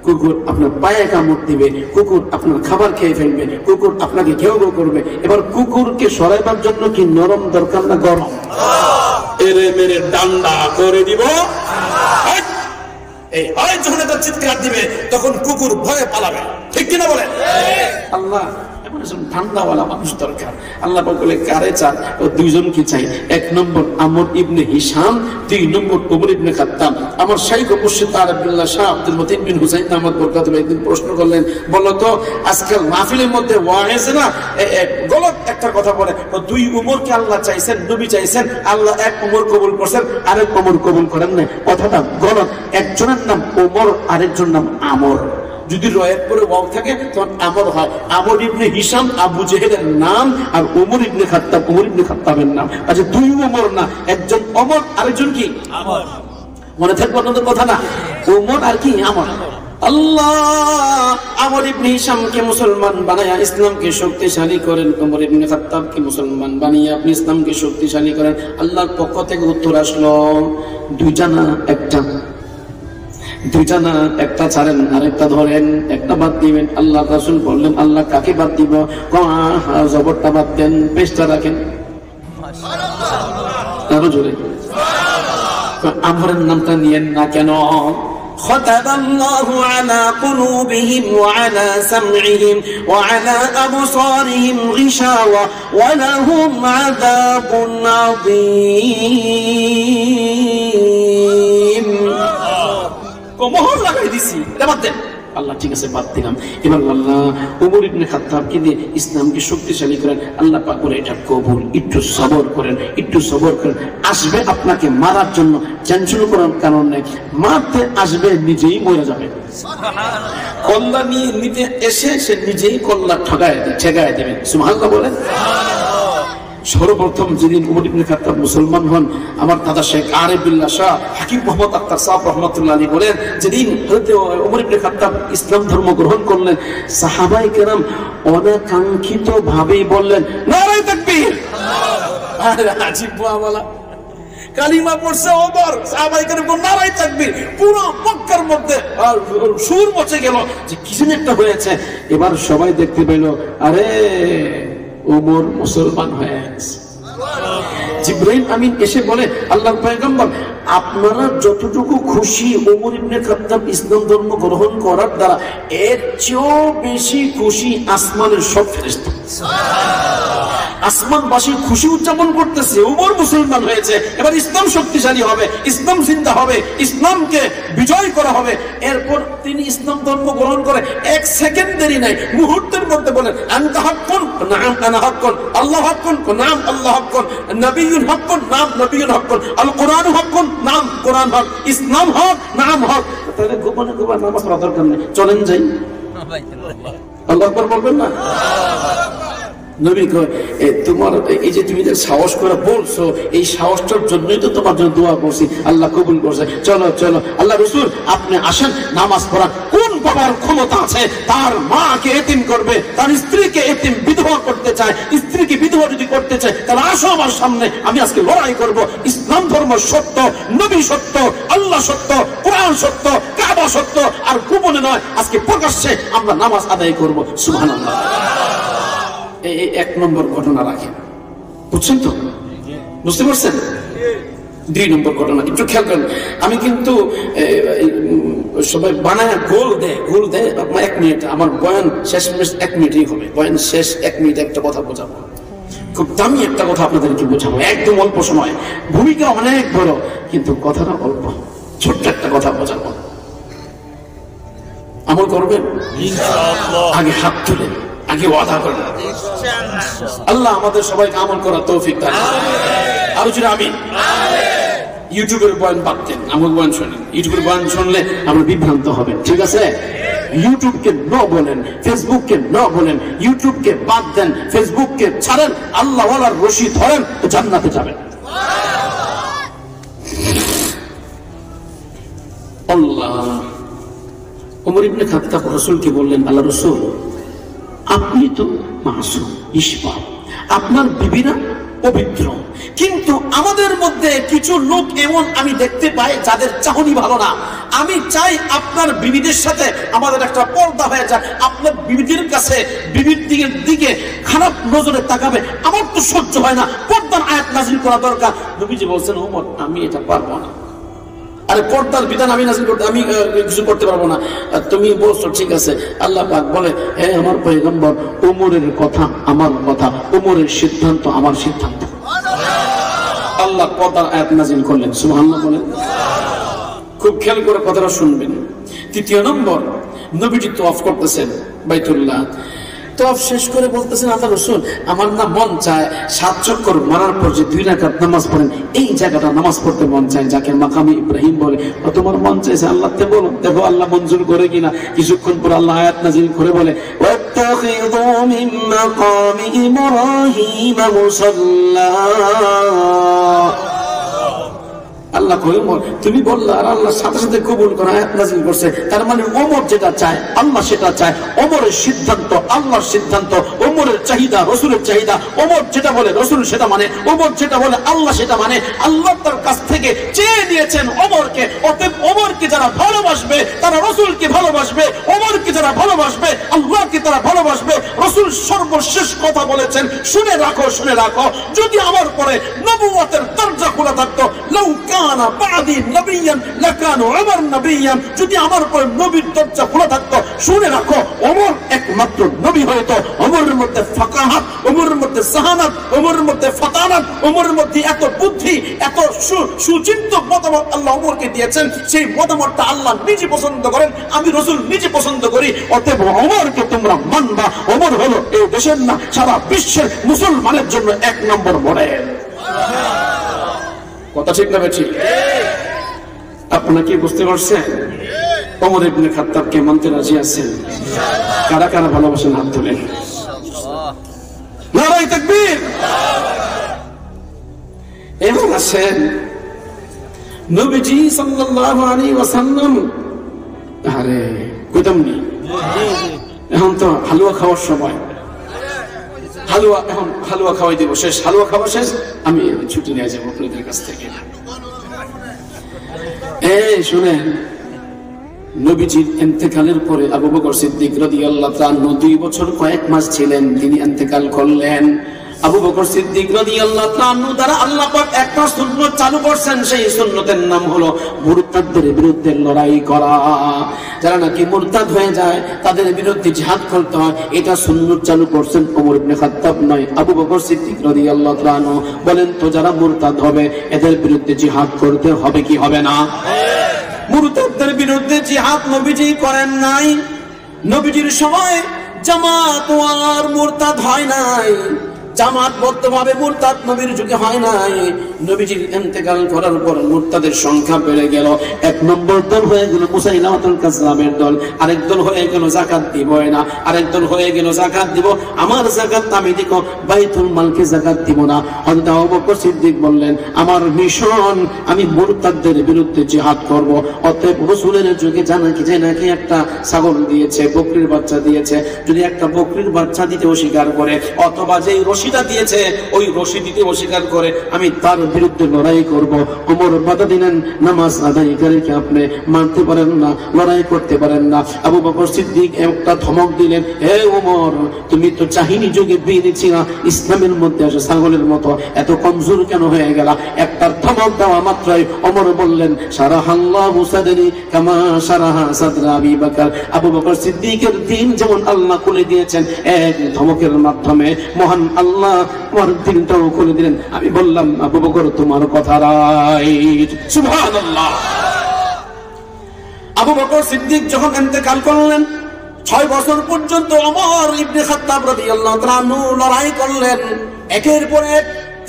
কুকুর আপনার পায়ে কামড় দিবে, কুকুর আপনার খাবার খেয়ে ফেলবে, কুকুর আপনাকে ঘেউ ঘেউ করবে। এবার কুকুরকে সরাইবার জন্য কি নরম দরকার না গরম? এরে মেরে ডান্ডা করে দিব। এই হয় যখন এটা চিৎকার দিবে তখন কুকুর ভয়ে পালাবে, ঠিক কিনা বলেন? আল্লাহ ঠান্ডাওয়ালা মানুষ দরকার। আল্লাহ বলে কারে চান? ও দুইজনকে চাই। 1 নম্বর আমর ইবনে হিশাম, 2 নম্বর ওমর ইবনে খাত্তাব। আমার শাইখ মুর্শিদ আব্দুল্লাহ শাহ আব্দুল মতিন বিন হুসাইন আহমদ বরকাতুল্লাহ একদিন প্রশ্ন করলেন, বলো তো আজকাল মাহফিলের মধ্যে ওয়াজে না গলত একটা কথা বলে, 2 উমরকে আল্লাহ চাইছেন, নবী চাইছেন, আল্লাহ 1 উমর কবুল করছেন, আরেক উমর কবুল করেন না। কথাটা গলত। একজনের নাম ওমর, আরেকজনের নাম আমর। যদি রয়েত করে ওয়াও থাকে তখন আমর হয়। আমর ইবনে হিশাম আবু জেহেলের নাম, আর ওমর ইবনে খাত্তাব ওমর ইবনে খাত্তাবের নাম। আচ্ছা 2 ওমর না, একজন ওমর আরেকজন কি আমর। মনে থাকবে আপনাদের কথা না? ওমর আর কি আমর। আল্লাহ আমর ইবনে হিশামকে মুসলমান বানায়া ইসলামকে শক্তিশালী করেন, ওমর ইবনে খাত্তাবকে মুসলমান বানিয়ে আপনি ইসলামকে শক্তিশালী করেন। আল্লাহর পক্ষ থেকে উত্তর আসলো, 2 জানা একটা, 2 জানা একটা ছাড়েন আরেকটা ধরেন, একটা বাদ দিবেন। আল্লাহ রাসূল বললেন, আল্লাহ কাকে বাদ দিব? জবরটা বাদ দেন, পেশটা রাখেন। আরো জোরে আমরের নামটা নিয়েন না কেন? ختم الله على قلوبهم وعلى سمعهم وعلى أبصارهم غشاوة ولهم عذاب عظيم। মোহর লাগাই দিছি, বাদ দেন। আল্লাহ ঠিক আছে বাদ দিলাম। এবার আল্লাহ ওমর ইবনে খাত্তাবকে দিয়ে ইসলামকে শক্তিশালী করেন। আল্লাহ পাক বলে এটা কবুল, একটু সবর করেন, একটু সবর করেন। আসবে আপনাকে মারার জন্য, টেনশন করার কারণ নেই। মারতে আসবে, নিজেই মরে যাবে। কল্লা নিয়ে নিতে এসে সে নিজেই কল্লা ঠেকায় দেবে। সুবহানাল্লাহ বলেন। সর্বপ্রথম যেদিন ওমর ইবনে খাত্তাব মুসলমান হন, আমার দাদা শেখ আরিফুল্লাহ শাহ হাকিম মোহাম্মদ আখতার সাহেব রহমাতুল্লাহ আলাইহি বলেন, যেদিন হযরত ওমর ইবনে খাত্তাব ইসলাম ধর্ম গ্রহণ করলেন, সাহাবায়ে কেরাম অনাকাঙ্ক্ষিত ভাবেই বললেন, নারায়ে তাকবীর। আরে আজিব বাওয়ালা কালিমা পড়ছে ওমর, সাহাবায়ে কেরাম নারায়ে তাকবীর। পুরো মক্কার মধ্যে সুর মচে গেল যে কিছু একটা হয়েছে। এবার সবাই দেখতে পেল, আরে ওমর মুসলমান হয়ে গেছে। জিবরাইল আমিন এসে বলে, আল্লাহর পয়গম্বর আপনারা যতটুকু খুশি ওমর ইবনে খাত্তাব ইসলাম ধর্ম গ্রহণ করার দ্বারা, এর চেয়েও বেশি খুশি আসমানের সব ফেরেশতা। আসমানবাসী খুশি উদযাপন করতেছে, ওমর মুসলমান হয়েছে। এবার ইসলাম শক্তিশালী হবে, ইসলাম জিন্দা হবে, ইসলামকে বিজয় করা হবে। এরপর তিনি ইসলাম ধর্ম গ্রহণ করে 1 সেকেন্ড দেরি নাই, মুহূর্তের মধ্যে বলেন, আনতা হাক্কুন নাম আনা হাক্কুন, আল্লাহ হাক্কুন নাম আল্লাহ হাক্কুন, নবিয়ুন হাক্কুন নাম নবিয়ুন হাক্কুন, আল কোরআন হাক্কুন নাম কোরআন হক, ইসলাম হক নাম হক। তাহলে গোপনে গোপনে নামাজ পড়ার দরকার নেই, চলেন যাই। আল্লাহু আকবার বলবেন না? নবী কয়, তোমার এই যে তুমি সাহস করে বলছো, এই সাহসটার জন্যই তো তোমার জন্য দোয়া করছি, আল্লাহ কবুল করছে। চলো চলো। আল্লাহ রাসূল আপনি আসেন, নামাজ পড়ান। কোন বাবার ক্ষমতা আছে তার মাকে এতিম করবে, তার স্ত্রীকে এতিম বিধবা করতে চায়? স্ত্রীকে বিধবা যদি করতে চায় তাহলে আসো আমার সামনে, আমি আজকে লড়াই করব। ইসলাম ধর্ম সত্য, নবী সত্য, আল্লাহ সত্য, কোরআন সত্য, কাবা সত্য। আর গোপনে নয়, আজকে প্রকাশ্যে আমরা নামাজ আদায় করব। সুবহানাল্লাহ। এই 1 নম্বর ঘটনা রাখেন, বুঝছেন তো? বুঝতে পারছেন? 2 নম্বর ঘটনা একটু খেয়াল করেন। আমি কিন্তু সবাই বানায় গোল দেয় 1 মিনিট। আমার বয়ান শেষ 1 মিনিটই হবে। বয়ান শেষ 1 মিনিট একটা কথা বোঝাবো, খুব দামি একটা কথা আপনাদেরকে বোঝাবো, একদম অল্প সময়। ভূমিকা অনেক বড় কিন্তু কথাটা অল্প। ছোট্ট একটা কথা বোঝাবো, আমল করবেন ইনশাআল্লাহ। আগে হাত তুলেন, আগে ওয়াদা করেন। আল্লাহ আমাদের সবাইকে আমল করার তৌফিক দান করুন। আরো জোরে আমিন। ইউটিউবের বয়ান বাদ দেন, আমল বয়ান শুনেন। ইউটিউবের বয়ান শুনলে আমরা বিভ্রান্ত হবেন, ঠিক আছে? ইউটিউবকে ন বলেন, ফেসবুককে ন বলেন। ইউটিউবকে বাদ দেন, ফেসবুককে ছাড়েন, আল্লাহ ওয়ালার রশি ধরেন, তো জান্নাতে যাবেন। আল্লাহ ওমর ইবনে খাত্তাব রাসূলকে বললেন, আল্লাহ রাসূল আপনি তো মাসুম, নিষ্পাপ, আপনার বিবিরা পবিত্র। কিন্তু আমাদের মধ্যে কিছু লোক এমন আমি দেখতে পাই যাদের চাহনি ভালো না। আমি চাই আপনার বিবিদের সাথে আমাদের একটা পর্দা হয়ে যায়। আপনার বিবিদের কাছে বিবির দিকে খারাপ নজরে তাকাবে, আমার তো সহ্য হয় না, পর্দার আয়াত নাযিল করা দরকার। নবীজি বলছেন, ওমর আমি এটা পারবো না। আরে পর্দার বিধান আমি নাযিল করতে, আমি কিছু করতে পারবো না। তুমি বলছো ঠিক আছে। আল্লাহ পাক বলে, হে আমার পয়গম্বর, ওমরের কথা আমার কথা, ওমরের সিদ্ধান্ত আমার সিদ্ধান্ত। আল্লাহ পর্দার আয়াত নাযিল করলেন। সুবহানাল্লাহ বলেন। খুব খেয়াল করে কথাটা শুনবেন। তৃতীয় নম্বর, নবীজি তওয়াফ করতেছেন বাইতুল্লাহ। তওয়াফ শেষ করে বলতেছেন, আল্লাহ রাসূল আমার না মন চায় 7 চক্কর মারার পর যে 2 রাকাত নামাজ পড়েন, এই জায়গাটা নামাজ পড়তে মন চায়, যাকে মাকামে ইব্রাহিম বলে। তোমার মন চাইছে, আল্লাহকে বলো, দেখো আল্লাহ মঞ্জুর করে কিনা। কিছুক্ষণ পর আল্লাহ আয়াত নাযিল করে বলে, ওয়াত্তাখিযু মিন মাকামি ইব্রাহিম মুসাল্লা। আল্লাহ কই ওমর তুমি বললা, আর আল্লাহ সাথে সাথে কবুল করা আয়াত নাযিল করছে। তার মানে ওমর যেটা চায় আল্লাহ সেটা চায়। ওমরের সিদ্ধান্ত আল্লাহর সিদ্ধান্ত, ওমরের চাহিদা রাসূলের চাহিদা। ওমর যেটা বলে রাসূল সেটা মানে, ওমর যেটা বলে আল্লাহ সেটা মানে। আল্লাহ তার কাছ থেকে চেয়ে নিয়েছেন ওমরকে। অতএব ওমরকে যারা ভালোবাসবে তারা রাসূলকে ভালোবাসবে, ওমরকে যারা ভালোবাসবে আল্লাহকে তারা ভালোবাসবে। রাসূল সর্বশেষ কথা বলেছেন, শুনে রাখো শুনে রাখো, যদি আমার পরে নবুয়তের দরজা খোলা থাকতো, লাউ কানা বাদি নবিয়ান লাকানু উমর নবিয়ান, যদি আমার পরে নবীর দরজা খোলা থাকতো, শুনে রাখো ওমর একমাত্র নবী হয়তো। ওমরের মধ্যে ফাকাহাত, ওমরের মধ্যে সাহানাত, ওমরের মধ্যে ফাতানাত, ওমরের মধ্যে এত বুদ্ধি, এত সুচিন্তিত মতামত আল্লাহ ওমরকে দিয়েছেন। সেই মতামতটা আল্লাহ নিজে পছন্দ করেন, আমি রাসূল নিজে পছন্দ করি। অতএব ওমরকে তোমরা মানবা। ওমর হলো এই দেশের না, সারা বিশ্বের মুসলমানের জন্য 1 নম্বর মডেল। কথা ঠিক না ঠিক? আপনারা কি বুঝতে পারছেন? ওমর ইবনে খাত্তাবকে মানতে রাজি আছেন? কারা কারা ভালোবাসেন হাত তুলেন। নারায়ে তাকবীর। এবার আসেন নবীজি সাল্লাল্লাহু আলাইহি ওয়াসাল্লাম, আরে কইতাম নি, এখন তো হালুয়া খাওয়ার সময়। হালুয়া, এখন হালুয়া খাওয়াই দিব, শেষ হালুয়া খাওয়া শেষ, আমি ছুটি নিয়ে যাবো আপনাদের কাছ থেকে। এই শুনেন, নবীজির ইন্তেকালের পরে আবু বকর সিদ্দিক রাদিয়াল্লাহু তাআলা 2 বছর কয়েক মাস ছিলেন, তিনি ইন্তেকাল করলেন। আবু বকর সিদ্দিক রাদিয়াল্লাহু তাআলা দ্বারা আল্লাহ পাক একটা সুন্নাত চালু করছেন, সেই সুন্নতের নাম হলো মুরতাদদের বিরুদ্ধে লড়াই করা। যারা নাকি মুরতাদ হয়ে যায় তাদের বিরুদ্ধে জিহাদ করতে হয়, এটা সুন্নাত চালু করছেন ওমর ইবনে খাত্তাব নয়, আবু বকর সিদ্দিক রাদিয়াল্লাহু তাআলা। বলেন তো যারা মুরতাদ হবে এদের বিরুদ্ধে জিহাদ করতে হবে কি হবে না? মুরতাদদের বিরুদ্ধে জিহাদ নবীজি করেন নাই। নবীজির সময় জামাত আর মুরতাদ হয় নাই, জামাতবদ্ধভাবে মুরতাদ নবীর যুগে হয় নাই। নবীজির ইন্তেকাল করার পর মুরতাদের সংখ্যা বেড়ে গেল। 1 নম্বর দল হয়ে গেল মুসাইলামাতুল কাযযাবের দল, আরেক দল হয়ে গেল যাকাত দিব না, আরেক দল হয়ে গেল যাকাত দিব, আমার যাকাত আমি দিব, বাইতুল মালকে যাকাত দিব না। হযরত আবু বকর সিদ্দিক বললেন, আমার মিশন আমি মুরতাদদের বিরুদ্ধে জিহাদ করব। অতএব রাসূলের যুগে যে নাকি একটা ছাগল দিয়েছে, বকরির বাচ্চা দিয়েছে, যদি একটা বকরির বাচ্চা দিতে অস্বীকার করে, অথবা যেই রশিটা দিয়েছে ওই রশি দিতে অস্বীকার করে, আমি তার বিরুদ্ধে লড়াই করব। ওমর বাধা দিলেন, নামাজ আদায়কারীকে আপনি মানতে পারেন না, লড়াই করতে পারেন না। আবু বকর সিদ্দিক একটা ধমক দিলেন, হে ওমর, তুমি তো জাহিলি যুগে বিয়ে ছিলা, ইসলামের মধ্যে আসে ছাগলের মতো এত কমজোর কেন হয়ে গেলা? একটা ধমক দেওয়া মাত্রই ওমর বললেন, শারাহাল্লাহু সাদরি কামা শারাহা সাদরা আবি বকর। আবু বকর সিদ্দিকের দিন যেমন আল্লাহ খুলে দিয়েছেন এক ধমকের মাধ্যমে, মহান আল্লাহ আমার দিনটাও খুলে দিলেন। আমি বললাম, আবু বকর তোমার কথা রাইট। সুবহানাল্লাহ। আবু বকর সিদ্দিক যখন ইন্তেকাল করলেন, 6 বছর পর্যন্ত ওমর ইবনে খাত্তাব রাদিয়াল্লাহু তাআলা লড়াই করলেন, একের পর এক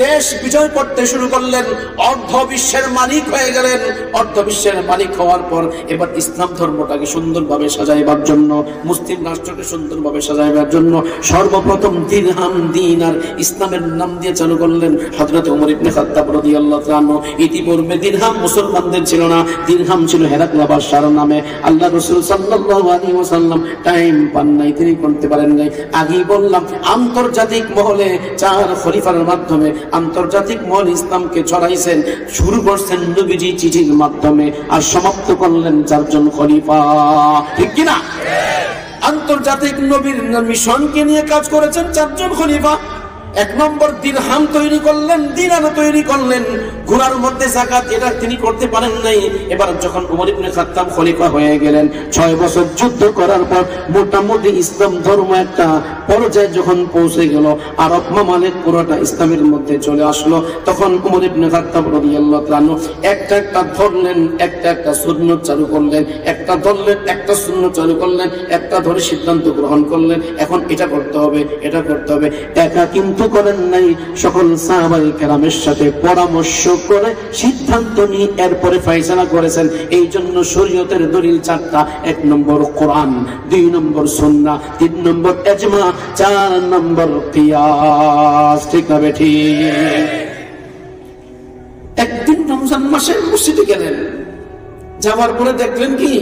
দেশ বিজয় করতে শুরু করলেন, অর্ধ বিশ্বের মালিক হয়ে গেলেন। অর্ধ বিশ্বের মালিক হওয়ার পর এবার ইসলাম ধর্মটাকে সুন্দরভাবে সাজাইবার জন্য, মুসলিম রাষ্ট্রকে সুন্দরভাবে সাজাইবার জন্য সর্বপ্রথম দিরহাম, দিনার ইসলামের নাম দিয়ে চালু করলেন হযরত ওমর ইবনে খাত্তাব রাদিয়াল্লাহু তাআলা। ইতিপূর্বে দিরহাম মুসলমানদের ছিল না, দিরহাম ছিল হেরাকল বাদশার নামে। আল্লাহ রাসূল সাল্লাল্লাহু আলাইহি ওয়াসাল্লাম টাইম পান নাই, তিনি করতে পারেন নাই। আগেই বললাম আন্তর্জাতিক মহলে 4 খলিফার মাধ্যমে আন্তর্জাতিক মহল ইসলামকে ছড়াইছেন। শুরু করছেন নবীজি চিঠির মাধ্যমে, আর সমাপ্ত করলেন 4 জন খলিফা। ঠিক কিনা? আন্তর্জাতিক নবীর মিশনকে নিয়ে কাজ করেছেন 4 জন খলিফা। 1 নম্বর দিরহাম তৈরি করলেন, দিনার তৈরি করলেন। ঘোড়ার মধ্যে যাকাত, এটা তিনি করতে পারেন নাই। এবার যখন ওমর ইবনে খাত্তাব খলিফা হয়ে গেলেন, 6 বছর যুদ্ধ করার পর মোটামুটি ইসলাম ধর্ম একটা পর্যায়ে যখন পৌঁছে গেল, আরব মামালিক পুরোটা ইসলামের মধ্যে চলে আসলো, তখন ওমর ইবনে খাত্তাব রাদিয়াল্লাহু তাআলা একটা একটা ধরলেন, একটা একটা সুন্নাত চালু করলেন, একটা ধরলেন, একটা সুন্নাত চালু করলেন, একটা ধরে সিদ্ধান্ত গ্রহণ করলেন, এখন এটা করতে হবে, এটা করতে হবে। একা কিন্তু করেন নাই, সকল সাহাবায়ে কেরামের সাথে পরামর্শ করে সিদ্ধান্ত নিয়ে এরপরে ফয়সালা করেছেন। এই জন্য শরীয়তের দলিল 4টা: 1 নম্বর কোরআন, 2 নম্বর সুন্নাহ, 3 নম্বর ইজমা, 4 নম্বর কিয়াস। ঠিক না বেঠি? একদিন রমজান মাসে মসজিদে গেলেন, যাওয়ার পরে দেখলেন কি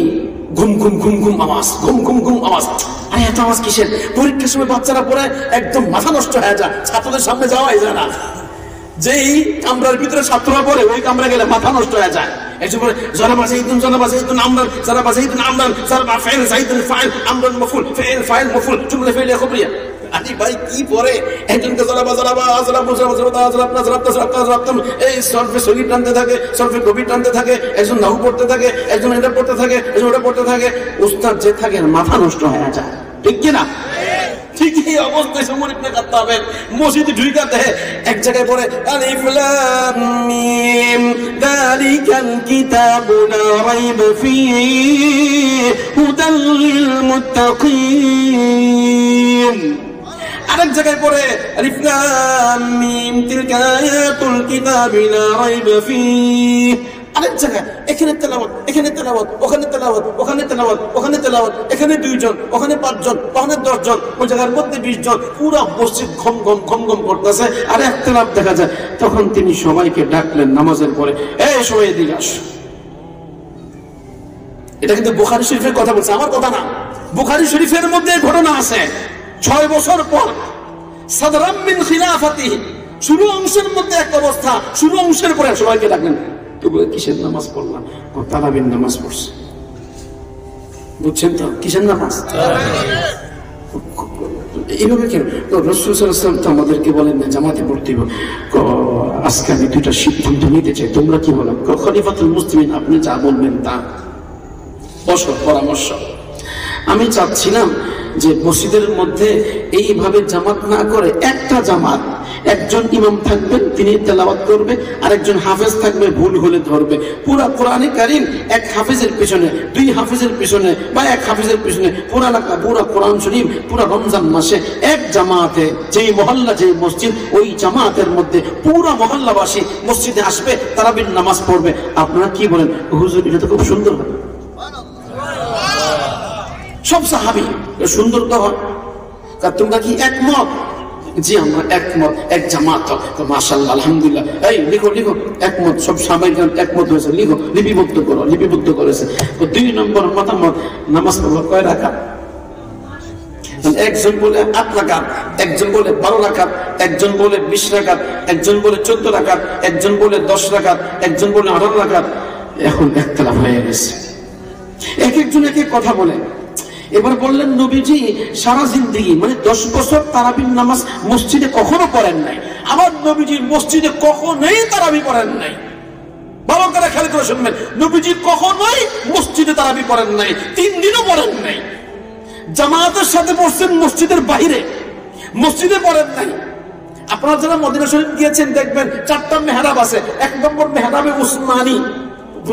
ঘুম ঘুম ঘুম ঘুম আওয়াজ, ঘুম ঘুম ঘুম আওয়াজ। আরে এত আওয়াজ কিসের? পরীক্ষার সময় বাচ্চারা পড়ে একদম মাথা নষ্ট হয়ে যায়, ছাত্রদের সামনে যাওয়াই যায় না। যেই কামরার ভিতরে ছাত্ররা পড়ে, ওই কামরা গেলে মাথা নষ্ট হয়ে যায়। এসে পরে জনাবা যাইতুন, জনাবা যাইতুন আমরান, জনাবা যাইতুন আমরান, জনাবা ফাইল যাইতুন ফাইল, আমরান মফুল, ফাইল ফাইল মফুল, জুমলা ফাইল খবরিয়া। আরে ভাই কি পড়ে? একজনকে জনাবা জনাবা জনাবা জনাবা জনাবা জনাবা জনাবা এই সরফে সগীর টানতে থাকে, সরফে কবির টানতে থাকে, একজন নাহু পড়তে থাকে, একজন এটা পড়তে থাকে, একজন ওটা পড়তে থাকে। উস্তাদ যে থাকে মাথা নষ্ট হয়ে যায়। ঠিক কিনা? ঠিক এই অবস্থায় ওমর ইবনে খাত্তাবের মসজিদে ঢুইকা দেয়, এক জায়গায় পড়ে আলিফ লাম মিম যালিকাল কিতাবু লা রাইবা ফীহি হুদাল লিল মুত্তাকিন। আরেক জায়গায় পড়ে আলিফ লাম মিম তিলকা আয়াতুল কিতাবি লা রাইবা ফীহি। আরেক জায়গায় এখানে তেলাওয়াত, এখানে তেলাওয়াত, ওখানে তেলাওয়াত, ওখানে তেলাওয়াত, ওখানে তেলাওয়াত, এখানে 2 জন, ওখানে 5 জন, ওখানে 10 জন, ওই জায়গার মধ্যে 20 জন। পুরো মসজিদ ঘম ঘম ঘম ঘম করতেছে, আর ইখতিলাফ দেখা যায়। তখন তিনি সবাইকে ডাকলেন নামাজের পরে, এই সবাই এদিকে আসো। এটা কিন্তু বুখারী শরীফের কথা বলছে, আমার কথা না। বুখারী শরীফের মধ্যে ঘটনা আছে। 6 বছর পর সাদরাম মিন খিলাফাতিহি, শুরু অংশের মধ্যে এক অবস্থা, শুরু অংশের পরে সবাইকে ডাকলেন। কিসের নামাজ পড়লাম? তারাবির নামাজ পড়ছে। বুঝছেন তো কিসের নামাজ? এইভাবে কেন? রাসূল সাল্লাল্লাহু আলাইহি ওয়াসাল্লাম তো আমাদেরকে বলেন না জামাতে পড়তে হবে। আজকে আমি 2টা সিদ্ধান্ত নিতে চাই, তোমরা কি বলো? খলিফাতুল মুসলিমিন, আপনি যা বলবেন তা। বসো, পরামর্শ। আমি চাচ্ছিলাম যে মসজিদের মধ্যে এইভাবে জামাত না করে একটা জামাত, একজন ইমাম থাকবেন, তিনি তেলাওয়াত করবে, আর একজন হাফেজ থাকবে, ভুল হলে ধরবে। পুরা কোরআনে কারীম এক হাফেজের পিছনে, 2 হাফেজের পিছনে, বা 1 হাফেজের পিছনে পুরা কোরআন শরীফ পুরা রমজান মাসে এক জামাতে, যেই মহল্লা, যেই মসজিদ, ওই জামাতের মধ্যে পুরা মহল্লাবাসী মসজিদে আসবে, তারাবির নামাজ পড়বে। আপনারা কি বলেন? হুজুর এটা তো খুব সুন্দর হয়। সব সাহাবী সুন্দর তো হয়। তোমরা কি একমত? জি আমরা একমত, এক জামাত। মাশাআল্লাহ, আলহামদুলিল্লাহ। এই লিখো লিখো, একমত, সব সাহাবীরা একমত হয়েছে, লিখো, লিপিবদ্ধ করো। লিপিবদ্ধ করেছে। 2 নম্বর মতামত, নামাজ পড়বো কয় রাকাত? একজন বলে 8 রাকাত, একজন বলে 12 রাকাত, একজন বলে 20 রাকাত, একজন বলে 14 রাকাত, একজন বলে 10 রাকাত, একজন বলে 18 রাকাত। এখন ইখতিলাফ হয়ে গেছে, এক একজন এক এক কথা বলে। এবার বললেন নবীজি সারা জিন্দেগি মানে 10 বছর তারাবির নামাজ মসজিদে কখনো পড়েন নাই। আমার নবীজি মসজিদে কখনোই তারাবি পড়েন নাই। ভালো করে খেয়াল করে শুনবেন, নবীজি কখনোই মসজিদে তারাবি পড়েন নাই, 3 দিনও পড়েন নাই। জামাতের সাথে পড়ছেন মসজিদের বাইরে, মসজিদে পড়েন নাই। আপনারা যারা মদিনা শরীফ গিয়েছেন দেখবেন 4টা মেহরাব আছে। 1 নম্বর মেহরাবে উসমানী,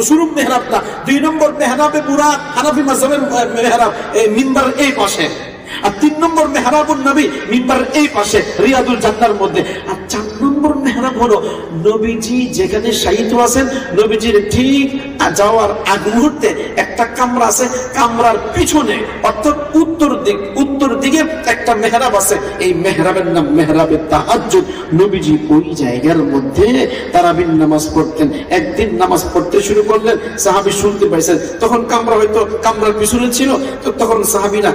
শুরু মেহরাবটা। 2 নম্বর মেহরাবে বুরাক, হানাফি মাযহাবের মেহরাব, মিম্বার এই পাশে। আর 3 নম্বর মেহরাবুন নবী, মিম্বার এই পাশে রিয়াদুল জান্নার মধ্যে। আর 4 নম্বর মেহরাব হলো নবীজি যেখানে শায়িত আছেন, নবীজির ঠিক যাওয়ার আগ মুহূর্তে একটা কামরা আছে, কামরার পিছনে অর্থাৎ উত্তর দিকে একটা একটা মেহরাব আছে, এই মেহরাবের নাম মেহরাবে তাহাজ্জুদ। নবীজি ওই জায়গার মধ্যে তারাবির নামাজ পড়তেন। একদিন নামাজ পড়তে শুরু করলেন, সাহাবী শুনতে পাইছেন, তখন কামরা হয়তো কামরার পিছনে ছিল, তো তখন সাহাবীরা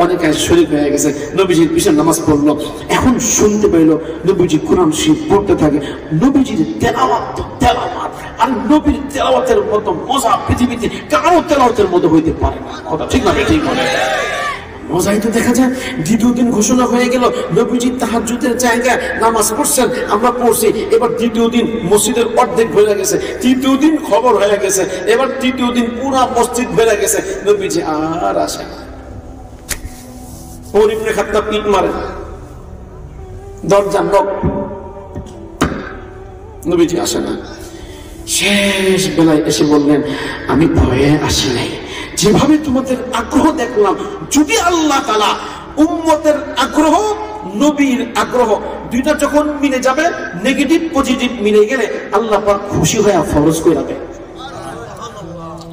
অনেকে শরীক হয়ে গেছে, নবীজির পিছনে নামাজ পড়লো। এখন শুনতে পাইল নবীজি কোরআন শরীফ পড়তে থাকে। নবীজির তেলাওয়াত আর নবীর তেলাওয়াতের মতো মজা পৃথিবীতে কারো তেলাওয়াতের মতো হইতে পারে না। কথা ঠিক না? ঠিক বলে মজাই তো দেখা যায়। দ্বিতীয় দিন ঘোষণা হয়ে গেল নবীজি তাহাজ্জুদের জায়গায় নামাজ পড়ছেন, আমরা পড়ছি। এবার দ্বিতীয় দিন মসজিদের অর্ধেক ভরে গেছে, তৃতীয় দিন খবর হয়ে গেছে, এবার তৃতীয় দিন পুরা মসজিদ ভরে গেছে, নবীজি আর আসে না। ওমর ইবনে খাত্তাব ইট মারে, দরজা নক, নবীজি আসে না। শেষ বেলায় এসে বললেন, আমি ভয়ে আসি নাই, যেভাবে তোমাদের আগ্রহ দেখলাম, যদি আল্লাহ তাআলা উম্মতের আগ্রহ নবীর আগ্রহ দুইটা যখন মিলে যাবে, নেগেটিভ পজিটিভ মিলে গেলে আল্লাহ পাক খুশি হয়ে ফরজ করে দেবে।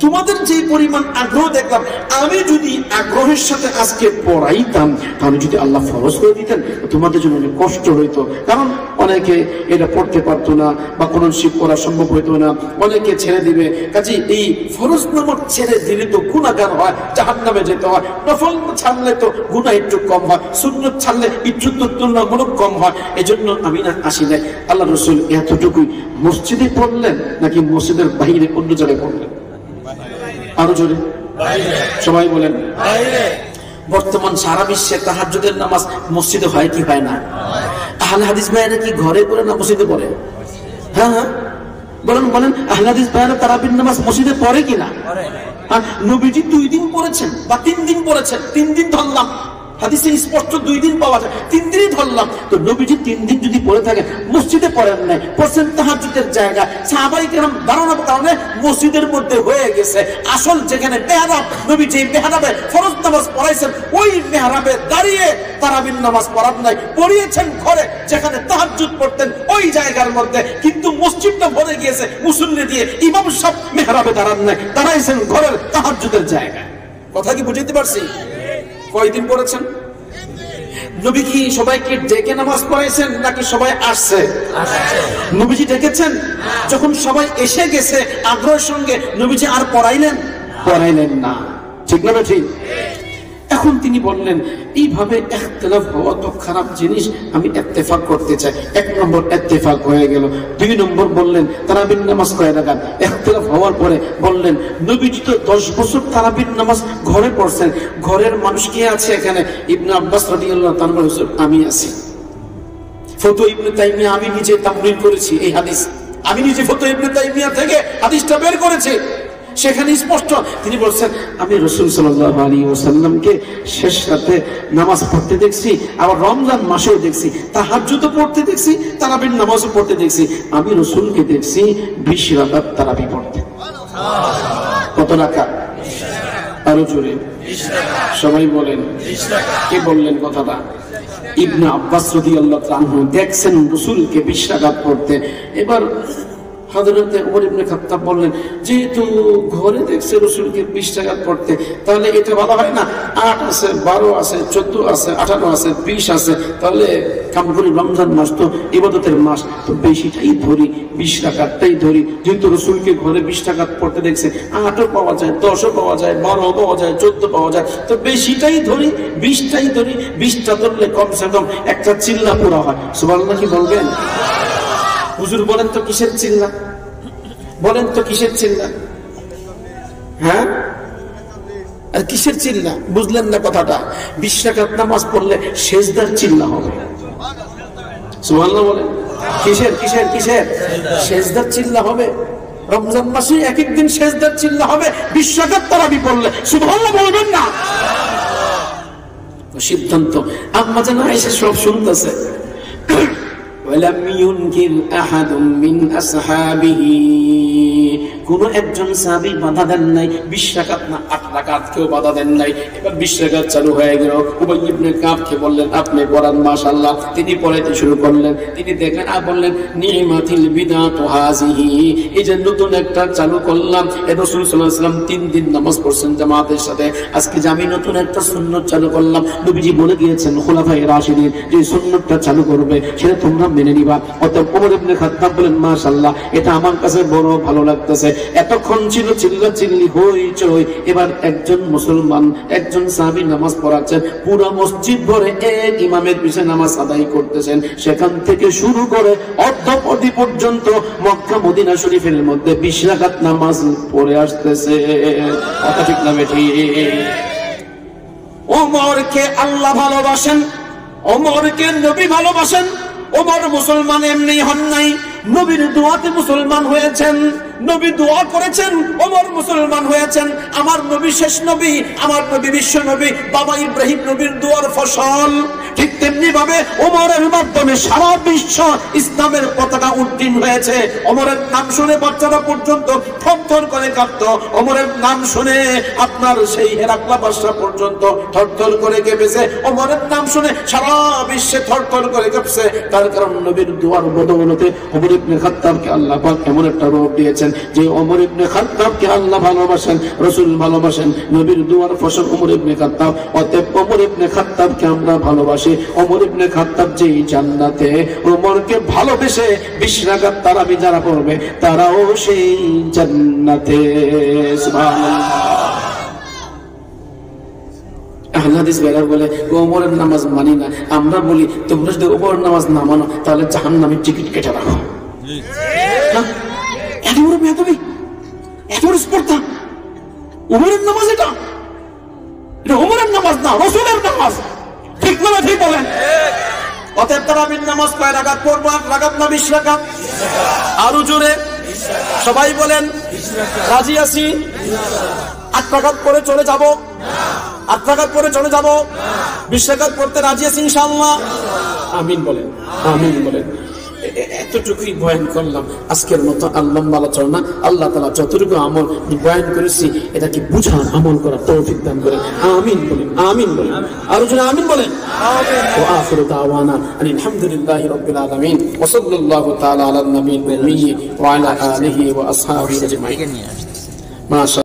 তোমাদের যে পরিমাণ আগ্রহ দেখলাম, আমি যদি আগ্রহের সাথে আজকে পড়াইতাম, তাহলে যদি আল্লাহ ফরজ করে দিতেন তোমাদের জন্য অনেক কষ্ট হইতো। কারণ অনেকে এটা পড়তে পারতো না, বা কোন শিব করা সম্ভব হইতো না, অনেকে ছেড়ে দিবে। কাজে এই ফরজ নামাজ ছেড়ে দিলে তো গুনাহগার হয়, জাহান্নামে যেতে হয়। নফল ছাড়লে তো গুনাহ একটু কম হয়, সুন্নত ছাড়লে একটু তুলনামূলক কম হয়। এজন্য আমি না আসি নাই। আল্লাহ রাসূল এতটুকুই মসজিদে পড়লেন নাকি মসজিদের বাইরে অন্য জায়গায় পড়লেন? আরো জোরে সবাই বলেন। বর্তমান সারা বিশ্বে তাহাজ্জুদের নামাজ মসজিদে হয় কি হয় না? আহলে হাদিস ভাইরা কি ঘরে পড়ে না মসজিদে পড়ে? হ্যাঁ হ্যাঁ বলেন বলেন, আহলে হাদিস ভাইরা তারাবির নামাজ মসজিদে পড়ে কিনা? নবীজি 2 দিন পড়েছেন বা 3 দিন পড়েছেন, 3 দিন ধরলাম, হাদিসে স্পষ্ট 2 দিন পাওয়া যায়, 3 দিনই ধরলাম। তো নবীজি 3 দিন যদি পড়ে থাকেন, মসজিদে পড়েন নাই, পড়ছেন তাহাজ্জুদের জায়গা, সাহাবায়ে কেরাম দাঁড়ানোর কারণে মসজিদের মধ্যে হয়ে গেছে। আসল যেখানে মেহরাব, নবীজি মেহরাবে ফরজ নামাজ পড়াইছেন, ওই মেহরাবে দাঁড়িয়ে তারাবির নামাজ পড়ান নাই, পড়িয়েছেন ঘরে যেখানে তাহাজ্জুদ পড়তেন ওই জায়গার মধ্যে। কিন্তু মসজিদটা ভরে গিয়েছে মুসল্লি দিয়ে, ইমাম সাহেব মেহরাবে দাঁড়ান নাই, দাঁড়াইছেন ঘরের তাহাজ্জুদের জায়গায়। কথা কি বুঝতে পারছি? কয়দিন পড়েছেন? নবী কি সবাইকে ডেকে নামাজ পড়াইছেন নাকি সবাই আসছে? নবীজি ডেকেছেন। যখন সবাই এসে গেছে আগ্রহের সঙ্গে, নবীজি আর পড়াইলেন না। ঠিক না ঠিক? এখন তিনি বললেন, এইভাবে ইখতিলাফ হওয়া তো খারাপ জিনিস, আমি ইত্তেফাক করতে চাই। 1 নম্বর ইত্তেফাক হয়ে গেল। 2 নম্বর বললেন তারাবির নামাজ কয় রাকাত। ইখতিলাফ হওয়ার পরে বললেন, নবীজি তো 10 বছর তারাবির নামাজ ঘরে পড়ছেন, ঘরের মানুষ কে আছে এখানে? ইবনে আব্বাস রাদিয়াল্লাহু তাআলা বলেন, আমি আছি। ফতোয়া ইবনে তাইমিয়া, আমি নিজে তামরিন করেছি এই হাদিস, আমি নিজে ফতোয়া ইবনে তাইমিয়া থেকে হাদিসটা বের করেছি। সেখানে স্পষ্ট তিনি বলছেন, আমি রাসূল সাল্লাল্লাহু আলাইহি ওয়াসাল্লামকে শেষ রাতে নামাজ পড়তে দেখছি, আবার রমজান মাসেও দেখছি, তাহাজ্জুদও পড়তে দেখছি, তারাবির নামাজও পড়তে দেখছি। আমি রাসূলকে দেখছি 20 রাকাত তারাবি পড়তে। কত রাকাত? আরো জোরে সবাই বলেন। কে বললেন কথাটা? ইবনে আব্বাস রাদিয়াল্লাহু তাআলা আনহু দেখছেন রাসূলকে 20 রাকাত পড়তে। এবার হযরত ওমর ইবনে খাত্তাব বললেন, যেহেতু ঘরে দেখছে রাসূলকে 20 রাকাত পড়তে, তাহলে এটা বলা হয় না 8 আছে, 12 আছে, 14 আছে, 18 আছে, 20 আছে, তাহলে কাম করি রমজান মাস তো ইবাদতের মাস, তো বেশিটাই ধরি, 20 রাকাতটাই ধরি। যেহেতু রাসূলকে ঘরে 20 রাকাত পড়তে দেখছে, 8ও পাওয়া যায়, 10ও পাওয়া যায়, 12ও পাওয়া যায়, 14 পাওয়া যায়, তো বেশিটাই ধরি, 20টাই ধরি। 20টা ধরলে কমসে কম একটা চিল্লা পুরা হয়। সুবহানাল্লাহ কি বলবেন? হুজুর বলেন তো কিসের চিল্লা? বলেন তো কিসের চিল্লা? হ্যাঁ, আর কিসের চিল্লা? বুঝলেন না কথাটা? 20 রাকাত নামাজ পড়লে সেজদার চিল্লা হবে। সুবহানাল্লাহ বলেন। কিসের কিসের কিসের? সেজদার চিল্লা হবে। রমজান মাসে এক এক দিন সেজদার চিল্লা হবে 20 রাকাত তারাবি পড়লে। সুবহানাল্লাহ বলবেন না? সিদ্ধান্ত আম্মা জান আয়েশা সব শুনতেছে। ولم ينكر أحد من أصحابه কোন একজন সাহাবী বাধা দেন নাই, 20 রাকাত না 8 রাকাত কেউ বাধা দেন নাই। এবার 20 রাকাত চালু হয়ে গেল। উবাই ইবনে কাবকে বললেন আপনি পড়ান, মাশাআল্লাহ। তিনি পড়াইতে শুরু করলেন। তিনি দেখলেন আর বললেন নিমাতিল বিদাতু হাযিহি, এই যে নতুন একটা চালু করলাম। রাসূল সাল্লাল্লাহু আলাইহি ওয়াসাল্লাম 3 দিন নামাজ পড়ছেন জামাতের সাথে। আজকে যে আমি নতুন একটা সুন্নাত চালু করলাম, নবীজি বলে গিয়েছেন খুলাফায়ে রাশিদিন যে সুন্নাতটা চালু করবে সেটা তোমরা মেনে নিবা। অতএব ওমর ইবনে খাত্তাব বলেন মাশাআল্লাহ, এটা আমার কাছে বড় ভালো লাগতেছে। এতক্ষণ ছিল চিল্লাচিল্লি হইচই, এবার একজন মুসলমান একজন সাহাবী নামাজ পড়াচ্ছেন, পুরো মসজিদ ভরে এক ইমামের পিছনে নামাজ আদায় করতেছেন। সেখান থেকে শুরু করে অর্ধপতি পর্যন্ত মক্কা মদিনা শরীফের মধ্যে 20 রাকাত নামাজ পড়ে আসতেছে। কথা ঠিক না বেঠি? ওমরকে আল্লাহ ভালোবাসেন, ওমরকে নবী ভালোবাসেন। ওমর মুসলমান এমনি হন নাই, নবীর দোয়াতে মুসলমান হয়েছেন। নবী দোয়া করেছেন, ওমর মুসলমান হয়েছেন। আমার নবী শেষ নবী, আমার নবী বিশ্ব নবী, বাবা ইব্রাহিম নবীর দোয়ার ফসল। ঠিক তেমনি ভাবে ওমরের মাধ্যমে সারা বিশ্ব ইসলামের পতাকা উড্ডীন হয়েছে। ওমরের নাম শুনে বাচ্চারা পর্যন্ত থরথর করে কাঁপত। ওমরের নাম শুনে আপনার সেই হেরাক্লা বাদশা পর্যন্ত থরথর করে কেঁপেছে। ওমরের নাম শুনে সারা বিশ্বে থরথর করে কেঁপেছে। তার কারণ নবীর দোয়ার বদৌলতে ওমর ইবনে খাত্তাবকে আল্লাহ পাক এমন একটা রূপ দিয়েছেন যে ওমর ইবনে খাত্তাবকে আল্লাহ ভালোবাসেন, রাসূল ভালোবাসেন, নবীর দোয়ার ফসল ওমর ইবনে খাত্তাব। অতএব ওমর ইবনে খাত্তাবকে আমরা ভালোবাসি। ওমর ইবনে খাত্তাব যেই জান্নাতে, ওমরকে ভালোবেসে 20 রাকাত তারাবি যারা পড়বে তারাও সেই জান্নাতে। সুবহানাল্লাহ। আহলে হাদিস বেরা বলে ওমরের নামাজ মানি না। আমরা বলি তোমরা যদি ওমরের নামাজ না মানো তাহলে জাহান্নামের টিকিট কেটে রাখো। এত বড় বেয়াদবি, এত বড় স্পর্ধা। ওমরের নামাজ এটা ওমরের নামাজ না, রাসূলের নামাজ। ঠিক না? ঠিক বলেন। অতএব তারাবির নামাজ কয় রাকাত পড়ব? 8 রাকাত না 20 রাকাত? আরো জোরে সবাই বলেন। রাজি আছি? 8 রাকাত পড়ে চলে যাব? 8 রাকাত পড়ে চলে যাব? 20 রাকাত পড়তে রাজি আছি ইনশাআল্লাহ? আমিন বলেন, আমিন বলেন। এতটুকুই বয়ান করলাম আজকের মতো। আল্লাহ আলোচনা আল্লাহ তাআলা যতটুকু আমল বয়ান করেছি এটাকে বুঝার আমল করার তৌফিক দান করেন। আমিন বলেন, আমিন বলেন। আর জন্য আমিন বলেন। আমিন। ওয়া আখিরু দাওয়ানা আলহামদুলিল্লাহি রাব্বিল আলামিন ওয়া সাল্লাল্লাহু তাআলা আলা নবিয়্যিল উম্মি ওয়া আলা আলিহি ওয়া আসহাবিহি আজমাইন। মাশাআল্লাহ।